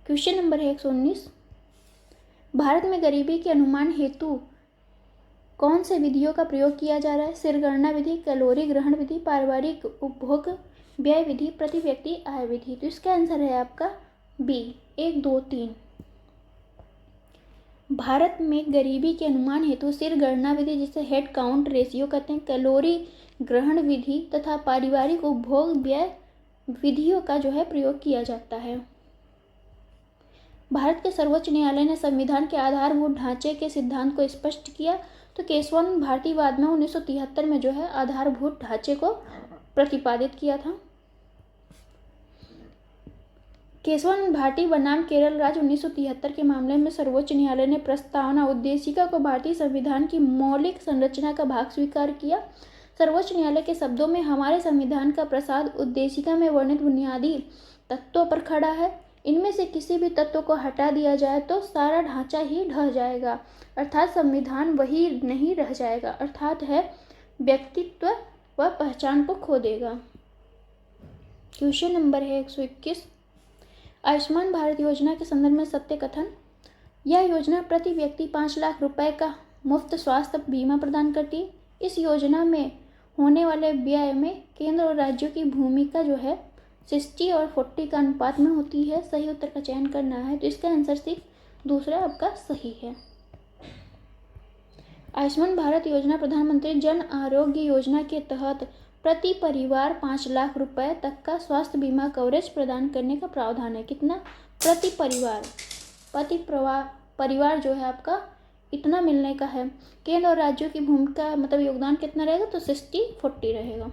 क्वेश्चन नंबर है 119। भारत में गरीबी के अनुमान हेतु कौन से विधियों का प्रयोग किया जा रहा है? सिरगणना विधि, कैलोरी ग्रहण विधि, पारिवारिक उपभोग व्यय विधि, प्रति व्यक्ति आय विधि। तो इसका आंसर है आपका बी 1, 2, 3। भारत में गरीबी के अनुमान हेतु सिरगणना विधि जिसे हेड काउंट रेशियो कहते हैं, कैलोरी ग्रहण विधि तथा पारिवारिक उपभोग व्यय विधियों का जो है प्रयोग किया जाता है। भारत के सर्वोच्च न्यायालय ने संविधान के आधारभूत ढांचे के सिद्धांत को स्पष्ट किया। तो केशवानंद भारतीवाद में 1973 में जो है आधारभूत ढांचे को प्रतिपादित किया था। केशवानंद भारती बनाम केरल राज्य 1973 के मामले में सर्वोच्च न्यायालय ने प्रस्तावना उद्देशिका को भारतीय संविधान की मौलिक संरचना का भाग स्वीकार किया। सर्वोच्च न्यायालय के शब्दों में हमारे संविधान का प्रसाद उद्देशिका में वर्णित बुनियादी तत्वों पर खड़ा है। इनमें से किसी भी तत्व को हटा दिया जाए तो सारा ढांचा ही ढह जाएगा, अर्थात संविधान वही नहीं रह जाएगा, अर्थात है व्यक्तित्व व पहचान को खो देगा। क्वेश्चन नंबर है 121। आयुष्मान भारत योजना के संदर्भ में सत्य कथन। यह योजना प्रति व्यक्ति 5 लाख रुपए का मुफ्त स्वास्थ्य बीमा प्रदान करती है। इस योजना में होने वाले व्यय में केंद्र और राज्यों की भूमिका जो है 60 और 40 का अनुपात में होती है। सही उत्तर का चयन करना है तो इसका आंसर सिर्फ दूसरा आपका सही है। आयुष्मान भारत योजना प्रधानमंत्री जन आरोग्य योजना के तहत प्रति परिवार 5 लाख रुपए तक का स्वास्थ्य बीमा कवरेज प्रदान करने का प्रावधान है। कितना? प्रति परिवार जो है आपका इतना मिलने का है। केंद्र और राज्यों की भूमिका मतलब योगदान कितना रहेगा, तो 60-40 रहेगा।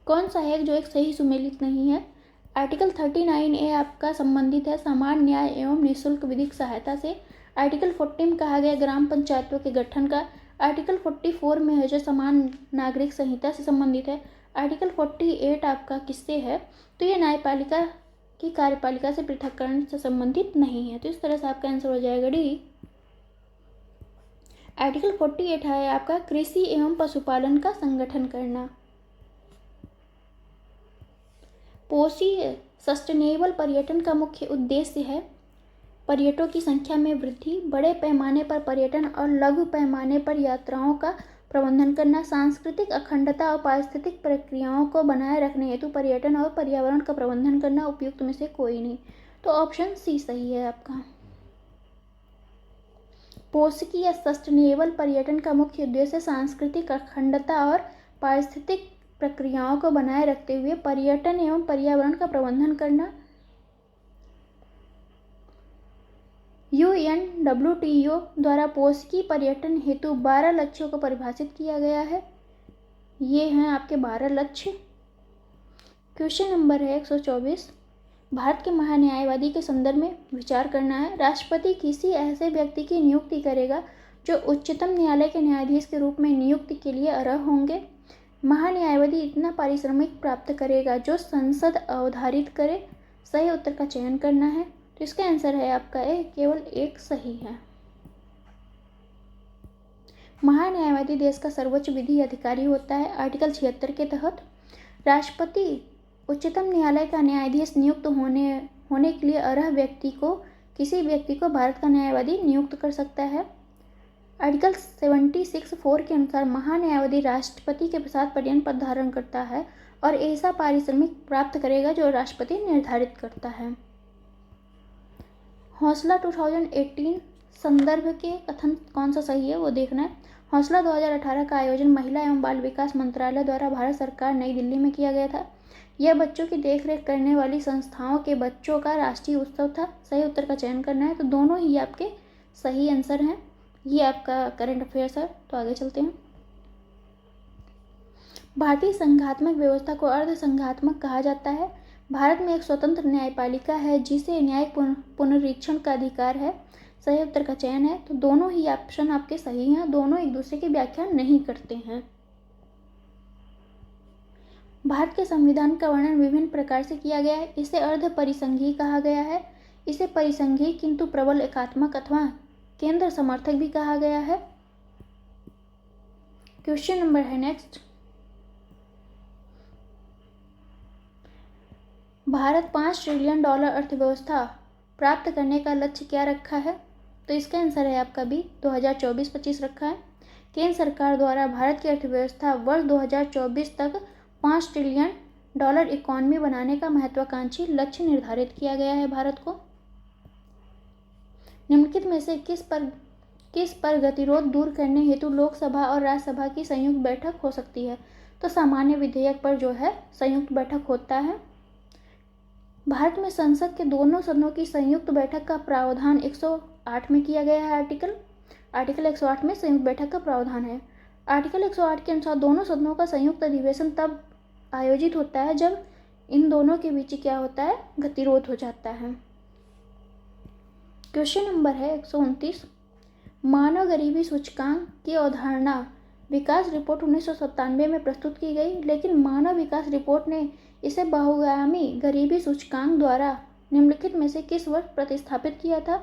कौन सा है जो एक सही सुमेलित नहीं है? आर्टिकल 39A आपका संबंधित है समान न्याय एवं निःशुल्क विधिक सहायता से। आर्टिकल 40 में कहा गया ग्राम पंचायतों के गठन का। आर्टिकल 44 में है जो समान नागरिक संहिता से संबंधित है। आर्टिकल 48 आपका किससे है, तो ये न्यायपालिका की कार्यपालिका से पृथक्करण से संबंधित नहीं है। तो इस तरह से आपका आंसर हो जाएगा डी। आर्टिकल 48 है आपका कृषि एवं पशुपालन का संगठन करना। पोषी सस्टेनेबल पर्यटन का मुख्य उद्देश्य है पर्यटकों की संख्या में वृद्धि, बड़े पैमाने पर पर्यटन और लघु पैमाने पर यात्राओं का प्रबंधन करना, सांस्कृतिक अखंडता और पारिस्थितिक प्रक्रियाओं को बनाए रखने हेतु पर्यटन और पर्यावरण का प्रबंधन करना। उपयुक्त में से कोई नहीं, तो ऑप्शन सी सही है आपका। पोषकी या सस्टेनेबल पर्यटन का मुख्य उद्देश्य सांस्कृतिक अखंडता और पारिस्थितिक प्रक्रियाओं को बनाए रखते हुए पर्यटन एवं पर्यावरण का प्रबंधन करना। UNWTO द्वारा पोषकी पर्यटन हेतु 12 लक्ष्यों को परिभाषित किया गया है। ये हैं आपके 12 लक्ष्य। क्वेश्चन नंबर है 124। भारत के महान्यायवादी के संदर्भ में विचार करना है। राष्ट्रपति किसी ऐसे व्यक्ति की नियुक्ति करेगा जो उच्चतम न्यायालय के न्यायाधीश के रूप में नियुक्ति के लिए अर्ह होंगे। महान्यायवादी इतना पारिश्रमिक प्राप्त करेगा जो संसद अवधारित करे। सही उत्तर का चयन करना है, तो इसका आंसर है आपका ए, केवल एक सही है। महान्यायवादी देश का सर्वोच्च विधि अधिकारी होता है। आर्टिकल 76 के तहत राष्ट्रपति उच्चतम न्यायालय का न्यायाधीश नियुक्त होने के लिए अर्ह किसी व्यक्ति को भारत का न्यायवादी नियुक्त कर सकता है। आर्टिकल 76(4) के अनुसार महान्यायवादी राष्ट्रपति के साथ पर्यटन पद धारण करता है और ऐसा पारिश्रमिक प्राप्त करेगा जो राष्ट्रपति निर्धारित करता है। हौसला 2018 संदर्भ के कथन कौन सा सही है वो देखना है। हौसला 2018 का आयोजन महिला एवं बाल विकास मंत्रालय द्वारा भारत सरकार नई दिल्ली में किया गया था। यह बच्चों की देखरेख करने वाली संस्थाओं के बच्चों का राष्ट्रीय उत्सव था। सही उत्तर का चयन करना है, तो दोनों ही आपके सही आंसर हैं। ये आपका करंट अफेयर्स है, तो आगे चलते हैं। भारतीय संघात्मक व्यवस्था को अर्ध संघात्मक कहा जाता है। भारत में एक स्वतंत्र न्यायपालिका है जिसे न्यायिक पुनरीक्षण का अधिकार है। सही उत्तर का चयन है, तो दोनों ही ऑप्शन आपके सही हैं। दोनों एक दूसरे की व्याख्या नहीं करते हैं। भारत के संविधान का वर्णन विभिन्न प्रकार से किया गया है। इसे अर्ध परिसंघीय कहा गया है, इसे परिसंघीय किंतु प्रबल एकात्मक अथवा केंद्र समर्थक भी कहा गया है। क्वेश्चन नंबर है नेक्स्ट। भारत $5 ट्रिलियन अर्थव्यवस्था प्राप्त करने का लक्ष्य क्या रखा है, तो इसका आंसर है आपका बी, 2024-25 रखा है। केंद्र सरकार द्वारा भारत की अर्थव्यवस्था वर्ष 2024 तक $5 ट्रिलियन इकॉनमी बनाने का महत्वाकांक्षी लक्ष्य निर्धारित किया गया है भारत को। निम्नलिखित में से किस पर गतिरोध दूर करने हेतु लोकसभा और राज्यसभा की संयुक्त बैठक हो सकती है, तो सामान्य विधेयक पर जो है संयुक्त बैठक होता है। भारत में संसद के दोनों सदनों की संयुक्त बैठक का प्रावधान 108 में किया गया है। आर्टिकल 108 में संयुक्त बैठक का प्रावधान है। आर्टिकल 108 के अनुसार दोनों सदनों का संयुक्त अधिवेशन तब आयोजित होता है जब इन दोनों के बीच क्या होता है, गतिरोध हो जाता है। क्वेश्चन नंबर है 129। मानव गरीबी सूचकांक की अवधारणा विकास रिपोर्ट 1997 में प्रस्तुत की गई, लेकिन मानव विकास रिपोर्ट ने इसे बहुआयामी गरीबी सूचकांक द्वारा निम्नलिखित में से किस वर्ष प्रतिस्थापित किया था,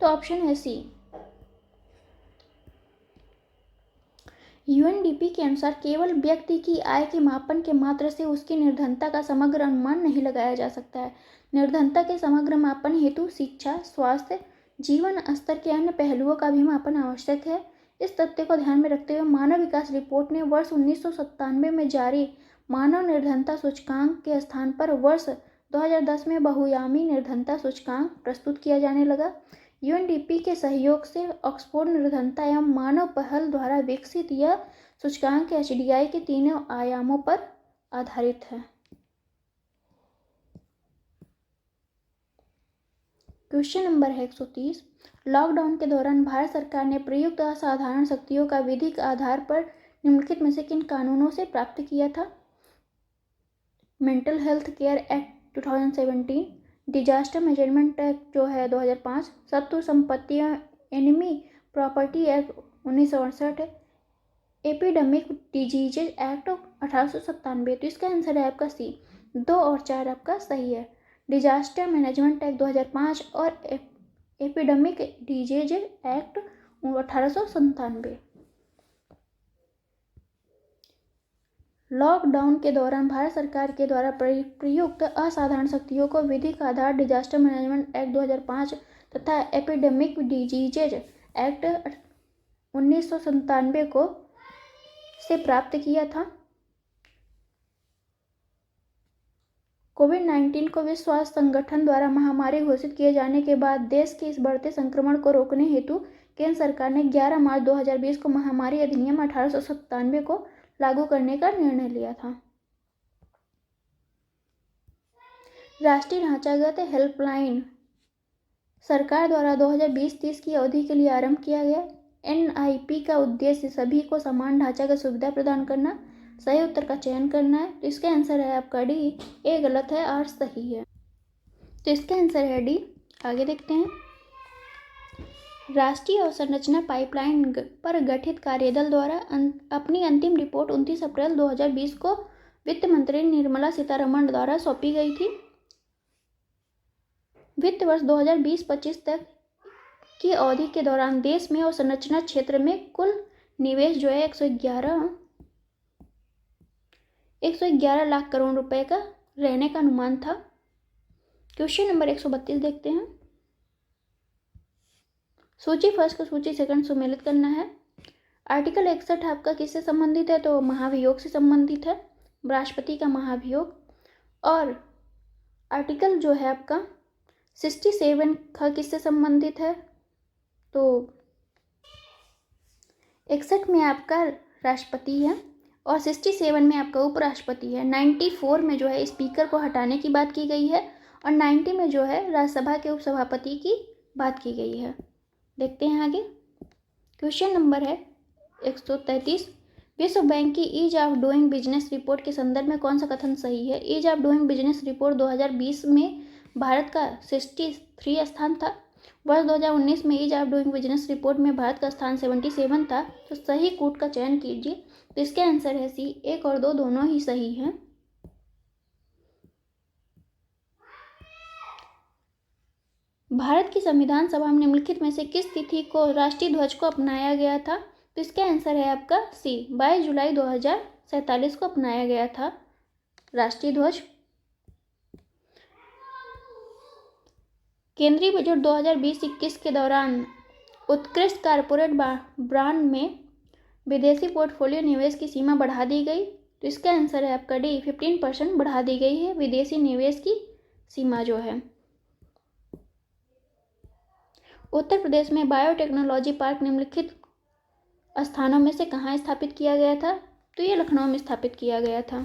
तो ऑप्शन है सी। UNDP के अनुसार केवल व्यक्ति की आय के मापन के मात्र से उसकी निर्धनता का समग्र अनुमान नहीं लगाया जा सकता है। निर्धनता के समग्र मापन हेतु शिक्षा, स्वास्थ्य, जीवन स्तर के अन्य पहलुओं का भी मापन आवश्यक है। इस तथ्य को ध्यान में रखते हुए मानव विकास रिपोर्ट ने वर्ष 1997 में जारी मानव निर्धनता सूचकांक के स्थान पर वर्ष 2010 में बहुआयामी निर्धनता सूचकांक प्रस्तुत किया जाने लगा। UNDP के सहयोग से ऑक्सफोर्ड निर्धनता एवं मानव पहल द्वारा विकसित यह सूचकांक HDI के तीनों आयामों पर आधारित है। क्वेश्चन नंबर है 130। लॉकडाउन के दौरान भारत सरकार ने प्रयुक्त असाधारण शक्तियों का विधिक आधार पर निम्नलिखित में से किन कानूनों से प्राप्त किया था? Mental health care act 2017, disaster management act जो है 2005, शत्रु संपत्ति enemy property act 1968, epidemic diseases act 1897। तो इसका आंसर है आपका सी। 2 और 4 आपका सही है। डिजास्टर मैनेजमेंट एक्ट 2005 और एपिडेमिक डिजीज एक्ट 1897। लॉकडाउन के दौरान भारत सरकार के द्वारा प्रयुक्त असाधारण शक्तियों को विधिक आधार डिजास्टर मैनेजमेंट एक्ट 2005 तथा एपिडेमिक डिजीजेज एक्ट 1997 को से प्राप्त किया था। कोविड-19 को विश्व स्वास्थ्य संगठन द्वारा महामारी घोषित किए जाने के बाद देश के इस बढ़ते संक्रमण को रोकने हेतु केंद्र सरकार ने 11 मार्च 2020 को महामारी अधिनियम 1897 को लागू करने का निर्णय लिया था। राष्ट्रीय ढांचागत हेल्पलाइन सरकार द्वारा 2020-30 की अवधि के लिए आरंभ किया गया। NIP का उद्देश्य सभी को समान ढांचागत सुविधा प्रदान करना। सही उत्तर का चयन करना है। तो इसका आंसर है आपका डी। ए गलत है, आर सही है। तो इसका आंसर है डी। आगे देखते हैं। राष्ट्रीय अवसंरचना पाइपलाइन पर गठित कार्यदल द्वारा अपनी अंतिम रिपोर्ट 29 अप्रैल 2020 को वित्त मंत्री निर्मला सीतारमण द्वारा सौंपी गई थी। वित्त वर्ष 2020-25 तक की अवधि के दौरान देश में अवसंरचना क्षेत्र में कुल निवेश जो है 111 लाख करोड़ रुपए का रहने का अनुमान था। क्वेश्चन नंबर 132 देखते हैं। सूची फर्स्ट को सूची सेकंड सुमेलित करना है। आर्टिकल 61 आपका किससे संबंधित है? तो महाभियोग से संबंधित है, राष्ट्रपति का महाभियोग। और आर्टिकल जो है आपका 67 का किससे संबंधित है? तो 61 में आपका राष्ट्रपति है और 67 में आपका उपराष्ट्रपति है। 94 में जो है स्पीकर को हटाने की बात की गई है और 90 में जो है राज्यसभा के उपसभापति की बात की गई है। देखते हैं आगे। क्वेश्चन नंबर है 133। विश्व बैंक की ease of doing business report के संदर्भ में कौन सा कथन सही है? Ease of doing business report 2020 में भारत का 63 स्थान था। वर्ष 2019 में ease of doing business report में भारत का स्थान 77 था। तो सही कूट का चयन कीजिए। तो इसके आंसर है सी। 1 और 2 दोनों ही सही हैं। भारत की संविधान सभा में निम्नलिखित में से किस तिथि को राष्ट्रीय ध्वज को अपनाया गया था? तो इसका आंसर है आपका सी। 22 जुलाई 2047 को अपनाया गया था राष्ट्रीय ध्वज। केंद्रीय बजट 2020-21 के दौरान उत्कृष्ट कारपोरेट ब्रांड में विदेशी पोर्टफोलियो निवेश की सीमा बढ़ा दी गई। तो इसका आंसर है आपका डी। 15% बढ़ा दी गई है विदेशी निवेश की सीमा जो है। उत्तर प्रदेश में बायोटेक्नोलॉजी पार्क निम्नलिखित स्थानों में से कहाँ स्थापित किया गया था? तो ये लखनऊ में स्थापित किया गया था।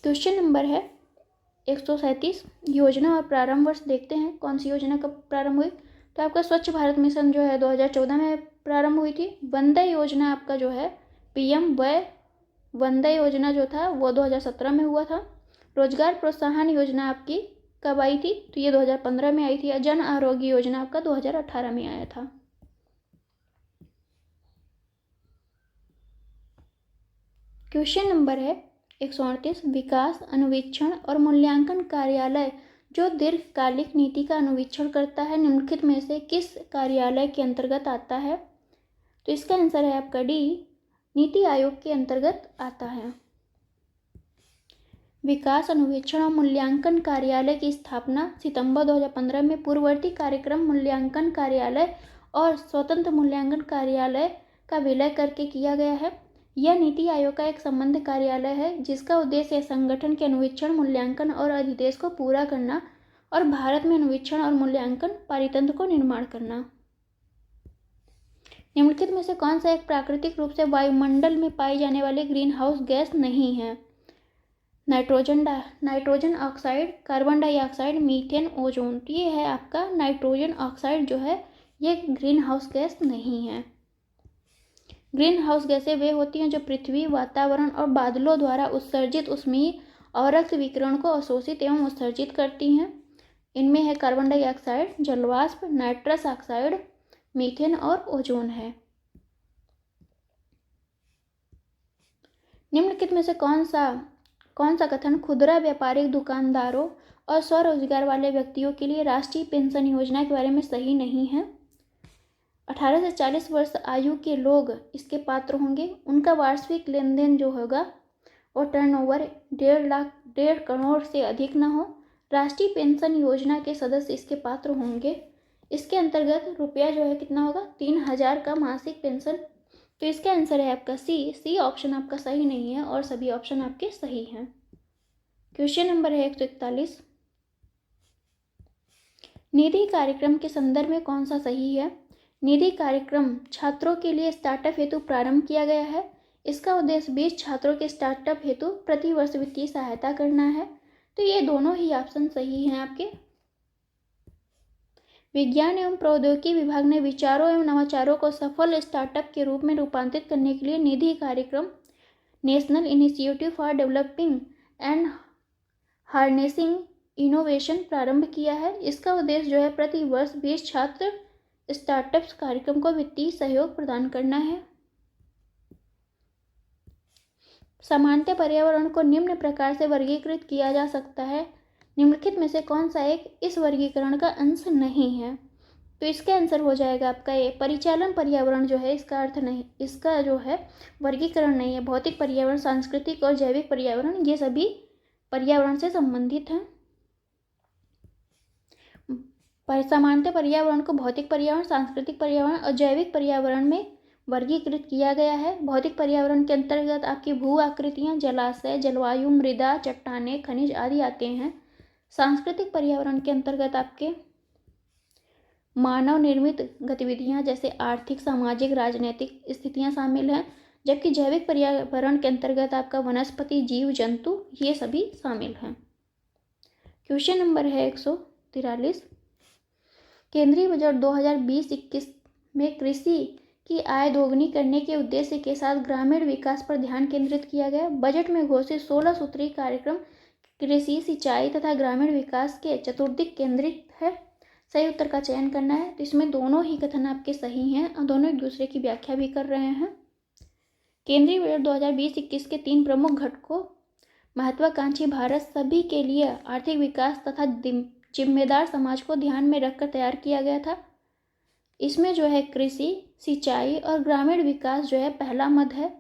क्वेश्चन नंबर है 137। योजना और प्रारंभ वर्ष देखते हैं। कौन सी योजना कब प्रारंभ हुई? तो आपका स्वच्छ भारत मिशन जो है 2014 में प्रारंभ हुई थी। वंदे योजना आपका जो है PM वंदे योजना जो था वो 2017 में हुआ था। रोजगार प्रोत्साहन योजना आपकी कब आई थी? तो ये 2015 में आई थी। जन आरोग्य योजना आपका 2018 में आया था। क्वेश्चन नंबर है 138। विकास अनुवीक्षण और मूल्यांकन कार्यालय जो दीर्घकालिक नीति का अनुवीक्षण करता है निम्नलिखित में से किस कार्यालय के अंतर्गत आता है? तो इसका आंसर है आपका डी। नीति आयोग के अंतर्गत आता है। विकास अनुवीक्षण और मूल्यांकन कार्यालय की स्थापना सितंबर 2015 में पूर्ववर्ती कार्यक्रम मूल्यांकन कार्यालय और स्वतंत्र मूल्यांकन कार्यालय का विलय करके किया गया है। यह नीति आयोग का एक संबद्ध कार्यालय है जिसका उद्देश्य संगठन के अनुवीक्षण, मूल्यांकन और अधिदेश को पूरा करना और भारत में अनुवीक्षण और मूल्यांकन पारितंत्र को निर्माण करना। निम्नलिखित में से कौन सा एक प्राकृतिक रूप से वायुमंडल में पाई जाने वाली ग्रीन हाउस गैस नहीं है? Nitrogen oxide, carbon dioxide, methane, ozone. तो ये है आपका नाइट्रोजन ऑक्साइड जो है ये ग्रीन हाउस गैस नहीं है। ग्रीन हाउस गैसें वे होती हैं जो पृथ्वी, वातावरण और बादलों द्वारा उत्सर्जित ऊष्मीय और रक्त विकिरण को अवशोषित एवं उत्सर्जित करती हैं। इनमें है कार्बन डाइऑक्साइड, जलवाष्प, नाइट्रस ऑक्साइड, मीथेन और ओजोन है। निम्नलिखित में से कौन सा कथन खुदरा व्यापारिक दुकानदारों और स्वरोजगार वाले व्यक्तियों के लिए राष्ट्रीय पेंशन योजना के बारे में सही नहीं है? 18 से 40 वर्ष आयु के लोग इसके पात्र होंगे। उनका वार्षिक लेन देन जो होगा वो टर्नओवर 1.5 करोड़ से अधिक न हो। राष्ट्रीय पेंशन योजना के सदस्य इसके पात्र होंगे। इसके अंतर्गत रुपया जो है कितना होगा, 3,000 का मासिक पेंशन। तो इसका आंसर है आपका सी ऑप्शन आपका सही नहीं है और सभी ऑप्शन आपके सही हैं। क्वेश्चन नंबर है 141। निधि कार्यक्रम के संदर्भ में कौन सा सही है? निधि कार्यक्रम छात्रों के लिए स्टार्टअप हेतु प्रारंभ किया गया है। इसका उद्देश्य 20 छात्रों के स्टार्टअप हेतु प्रति वर्ष वित्तीय सहायता करना है। तो ये दोनों ही ऑप्शन सही हैं आपके। विज्ञान एवं प्रौद्योगिकी विभाग ने विचारों एवं नवाचारों को सफल स्टार्टअप के रूप में रूपांतरित करने के लिए निधि कार्यक्रम national initiative for developing and harnessing innovation प्रारंभ किया है। इसका उद्देश्य जो है प्रति वर्ष 20 छात्र स्टार्टअप्स कार्यक्रम को वित्तीय सहयोग प्रदान करना है। सामान्य पर्यावरण को निम्न प्रकार से वर्गीकृत किया जा सकता है। निम्नलिखित में से कौन सा एक इस वर्गीकरण का अंश नहीं है? तो इसका आंसर हो जाएगा आपका ये परिचालन पर्यावरण जो है इसका अर्थ नहीं, इसका जो है वर्गीकरण नहीं है। भौतिक पर्यावरण, सांस्कृतिक और जैविक पर्यावरण ये सभी पर्यावरण से संबंधित हैं। सामान्य पर्यावरण को भौतिक पर्यावरण, सांस्कृतिक पर्यावरण और जैविक पर्यावरण में वर्गीकृत किया गया है। भौतिक पर्यावरण के अंतर्गत आपकी भू आकृतियाँ, जलाशय, जलवायु, मृदा, चट्टानें, खनिज आदि आते हैं। सांस्कृतिक पर्यावरण के अंतर्गत आपके मानव निर्मित गतिविधियां जैसे आर्थिक, सामाजिक, राजनीतिक स्थितियां शामिल हैं। जबकि जैविक पर्यावरण के अंतर्गत आपका वनस्पति, जीव जंतु ये सभी शामिल हैं। क्वेश्चन नंबर है 143। केंद्रीय बजट 2020-21 में कृषि की आय दोगुनी करने के उद्देश्य के साथ ग्रामीण विकास पर ध्यान केंद्रित किया गया। बजट में घोषित 16 सूत्रीय कार्यक्रम कृषि, सिंचाई तथा ग्रामीण विकास के चतुर्दिक केंद्रित है। सही उत्तर का चयन करना है। तो इसमें दोनों ही कथन आपके सही हैं और दोनों एक दूसरे की व्याख्या भी कर रहे हैं। केंद्रीय बजट 2020-21 के 3 प्रमुख घटकों महत्वाकांक्षी भारत सभी के लिए आर्थिक विकास तथा जिम्मेदार समाज को ध्यान में रखकर तैयार किया गया था। इसमें जो है कृषि, सिंचाई और ग्रामीण विकास जो है पहला मद है।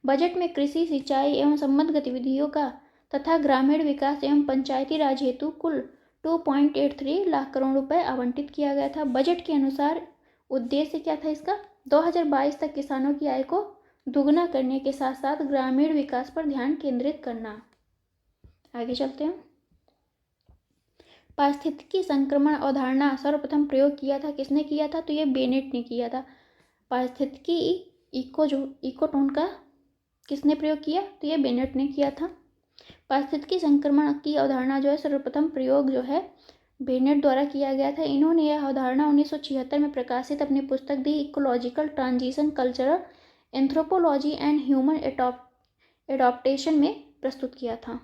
बजट में कृषि, सिंचाई एवं संबद्ध गतिविधियों का तथा ग्रामीण विकास एवं पंचायती राज हेतु कुल 2.83 लाख करोड़ रुपए आवंटित किया गया था। बजट के अनुसार उद्देश्य क्या था इसका? 2022 तक किसानों की आय को दुगना करने के साथ साथ ग्रामीण विकास पर ध्यान केंद्रित करना। आगे चलते हैं। पारिस्थितिकी संक्रमण अवधारणा सर्वप्रथम प्रयोग किया था, किसने किया था? तो ये बेनेट ने किया था। पारिस्थितिकी इकोटोन का किसने प्रयोग किया? तो ये बेनेट ने किया था। पारिस्थितिकी संक्रमण की अवधारणा जो है सर्वप्रथम प्रयोग जो है बेनेट द्वारा किया गया था। इन्होंने यह अवधारणा 1976 में प्रकाशित अपनी पुस्तक the ecological transition, cultural anthropology and human adaptation में प्रस्तुत किया था।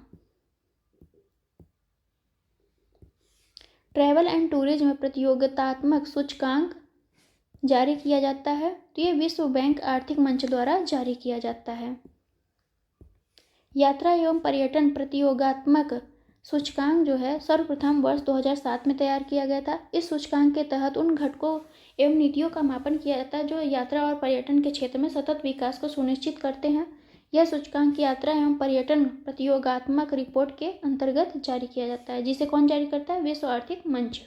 ट्रैवल एंड टूरिज्म प्रतियोगितात्मक सूचकांक जारी किया जाता है। तो ये विश्व बैंक आर्थिक मंच द्वारा जारी किया जाता है। यात्रा एवं पर्यटन प्रतियोगात्मक सूचकांक जो है सर्वप्रथम वर्ष 2007 में तैयार किया गया था। इस सूचकांक के तहत उन घटकों एवं नीतियों का मापन किया जाता है जो यात्रा और पर्यटन के क्षेत्र में सतत विकास को सुनिश्चित करते हैं। यह सूचकांक यात्रा एवं पर्यटन प्रतियोगात्मक रिपोर्ट के अंतर्गत जारी किया जाता है, जिसे कौन जारी करता है? विश्व आर्थिक मंच।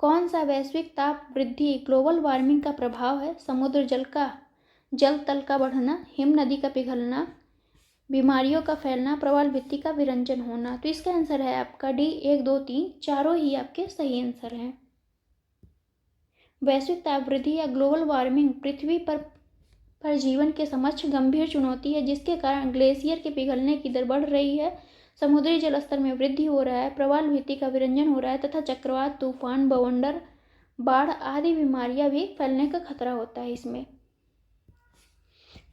कौन सा वैश्विक ताप वृद्धि ग्लोबल वार्मिंग का प्रभाव है? समुद्र जल तल का बढ़ना, हिम नदी का पिघलना, बीमारियों का फैलना, प्रवाल भित्ति का विरंजन होना। तो इसका आंसर है आपका डी 1, 2, 3 चारों ही आपके सही आंसर हैं। वैश्विक ताप वृद्धि या ग्लोबल वार्मिंग पृथ्वी पर पर जीवन के समक्ष गंभीर चुनौती है, जिसके कारण ग्लेशियर के पिघलने की दर बढ़ रही है, समुद्री जल स्तर में वृद्धि हो रहा है, प्रवाल भित्ति का विरंजन हो रहा है तथा चक्रवात, तूफान, बवंडर, बाढ़ आदि बीमारियां भी फैलने का खतरा होता है। इसमें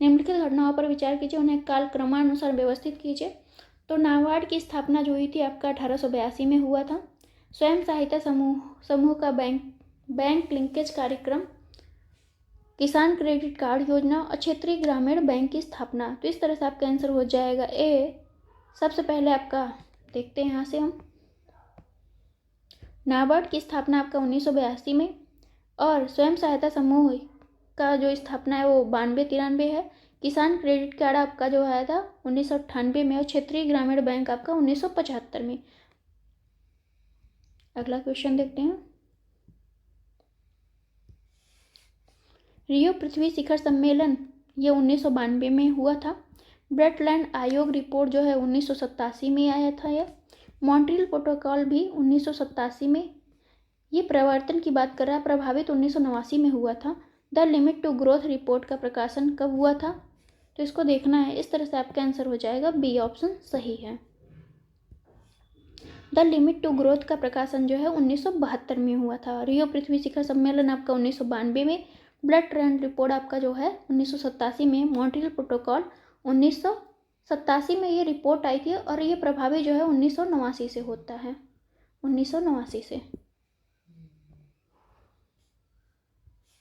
निम्नलिखित घटनाओं पर विचार कीजिए, उन्हें कालक्रमानुसार व्यवस्थित कीजिए। तो नाबार्ड की स्थापना जो हुई थी आपका 1882 में हुआ था। स्वयं सहायता समूह का बैंक लिंकेज कार्यक्रम, किसान क्रेडिट कार्ड योजना और क्षेत्रीय ग्रामीण बैंक की स्थापना। तो इस तरह से आपका आंसर हो जाएगा ए। सबसे पहले आपका देखते हैं यहाँ से हम, नाबार्ड की स्थापना आपका 1982 में और स्वयं सहायता समूह का जो स्थापना है वो 92-93 है। किसान क्रेडिट कार्ड आपका जो आया था 1998 में और क्षेत्रीय ग्रामीण बैंक आपका 1975 में। अगला क्वेश्चन देखते हैं, रियो पृथ्वी शिखर सम्मेलन ये 1992 में हुआ था। ब्रेटलैंड आयोग रिपोर्ट जो है 1987 में आया था। यह मॉन्ट्रियल प्रोटोकॉल भी 1987 में, ये प्रवर्तन की बात कर रहा है, प्रभावित 1989 में हुआ था। The limit to growth report का प्रकाशन कब हुआ था, तो इसको देखना है। इस तरह से आपका आंसर हो जाएगा बी, ऑप्शन सही है। द लिमिट टू ग्रोथ का प्रकाशन जो है 1972 में हुआ था। रियो पृथ्वी शिखर सम्मेलन आपका 1992 में, ब्लड ट्रेंड रिपोर्ट आपका जो है 1987 में, मॉन्ट्रियल प्रोटोकॉल 1987 में ये रिपोर्ट आई थी और ये प्रभावी जो है 1989 से होता है, 1989 से।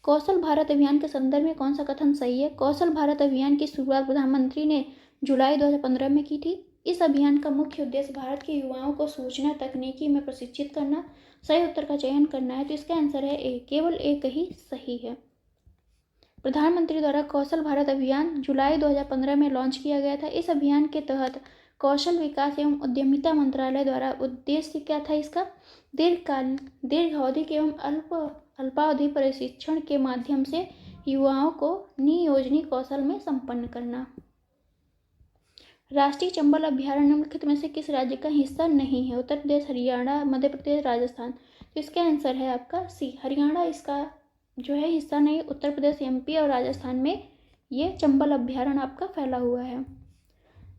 कौशल भारत अभियान के संदर्भ में कौन सा कथन सही है? कौशल भारत अभियान की शुरुआत प्रधानमंत्री ने जुलाई 2015 में की थी। इस अभियान का मुख्य उद्देश्य भारत के युवाओं को सूचना तकनीकी में प्रशिक्षित करना। सही उत्तर का चयन करना है, तो इसका आंसर है ए, केवल एक ही सही है। प्रधानमंत्री द्वारा कौशल भारत अभियान जुलाई 2015 में लॉन्च किया गया था। इस अभियान के तहत कौशल विकास एवं उद्यमिता मंत्रालय द्वारा उद्देश्य क्या था इसका? दीर्घावधि एवं अल्पावधि प्रशिक्षण के माध्यम से युवाओं को नियोजनी कौशल में संपन्न करना। राष्ट्रीय चंबल अभ्यारण्य निम्नलिखित में से किस राज्य का हिस्सा नहीं है? उत्तर प्रदेश, हरियाणा, मध्य प्रदेश, राजस्थान। तो इसका आंसर है आपका सी, हरियाणा इसका जो है हिस्सा नहीं। उत्तर प्रदेश, एमपी और राजस्थान में ये चंबल अभ्यारण्य आपका फैला हुआ है।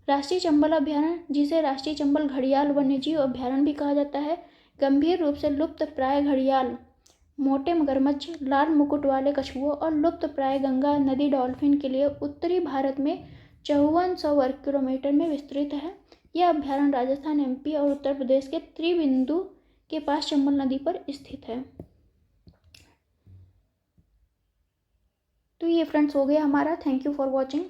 राष्ट्रीय चंबल अभ्यारण्य, जिसे राष्ट्रीय चंबल घड़ियाल वन्यजीव अभ्यारण्य भी कहा जाता है, गंभीर रूप से लुप्त प्राय घड़ियाल, मोटे मगरमच्छ, लाल मुकुट वाले कछुओं और लुप्त प्राय गंगा नदी डॉल्फिन के लिए उत्तरी भारत में 5400 वर्ग किलोमीटर में विस्तृत है। यह अभ्यारण्य राजस्थान, एमपी और उत्तर प्रदेश के त्रिबिंदु के पास चंबल नदी पर स्थित है। तो ये फ्रेंड्स हो गया हमारा। Thank you for watching.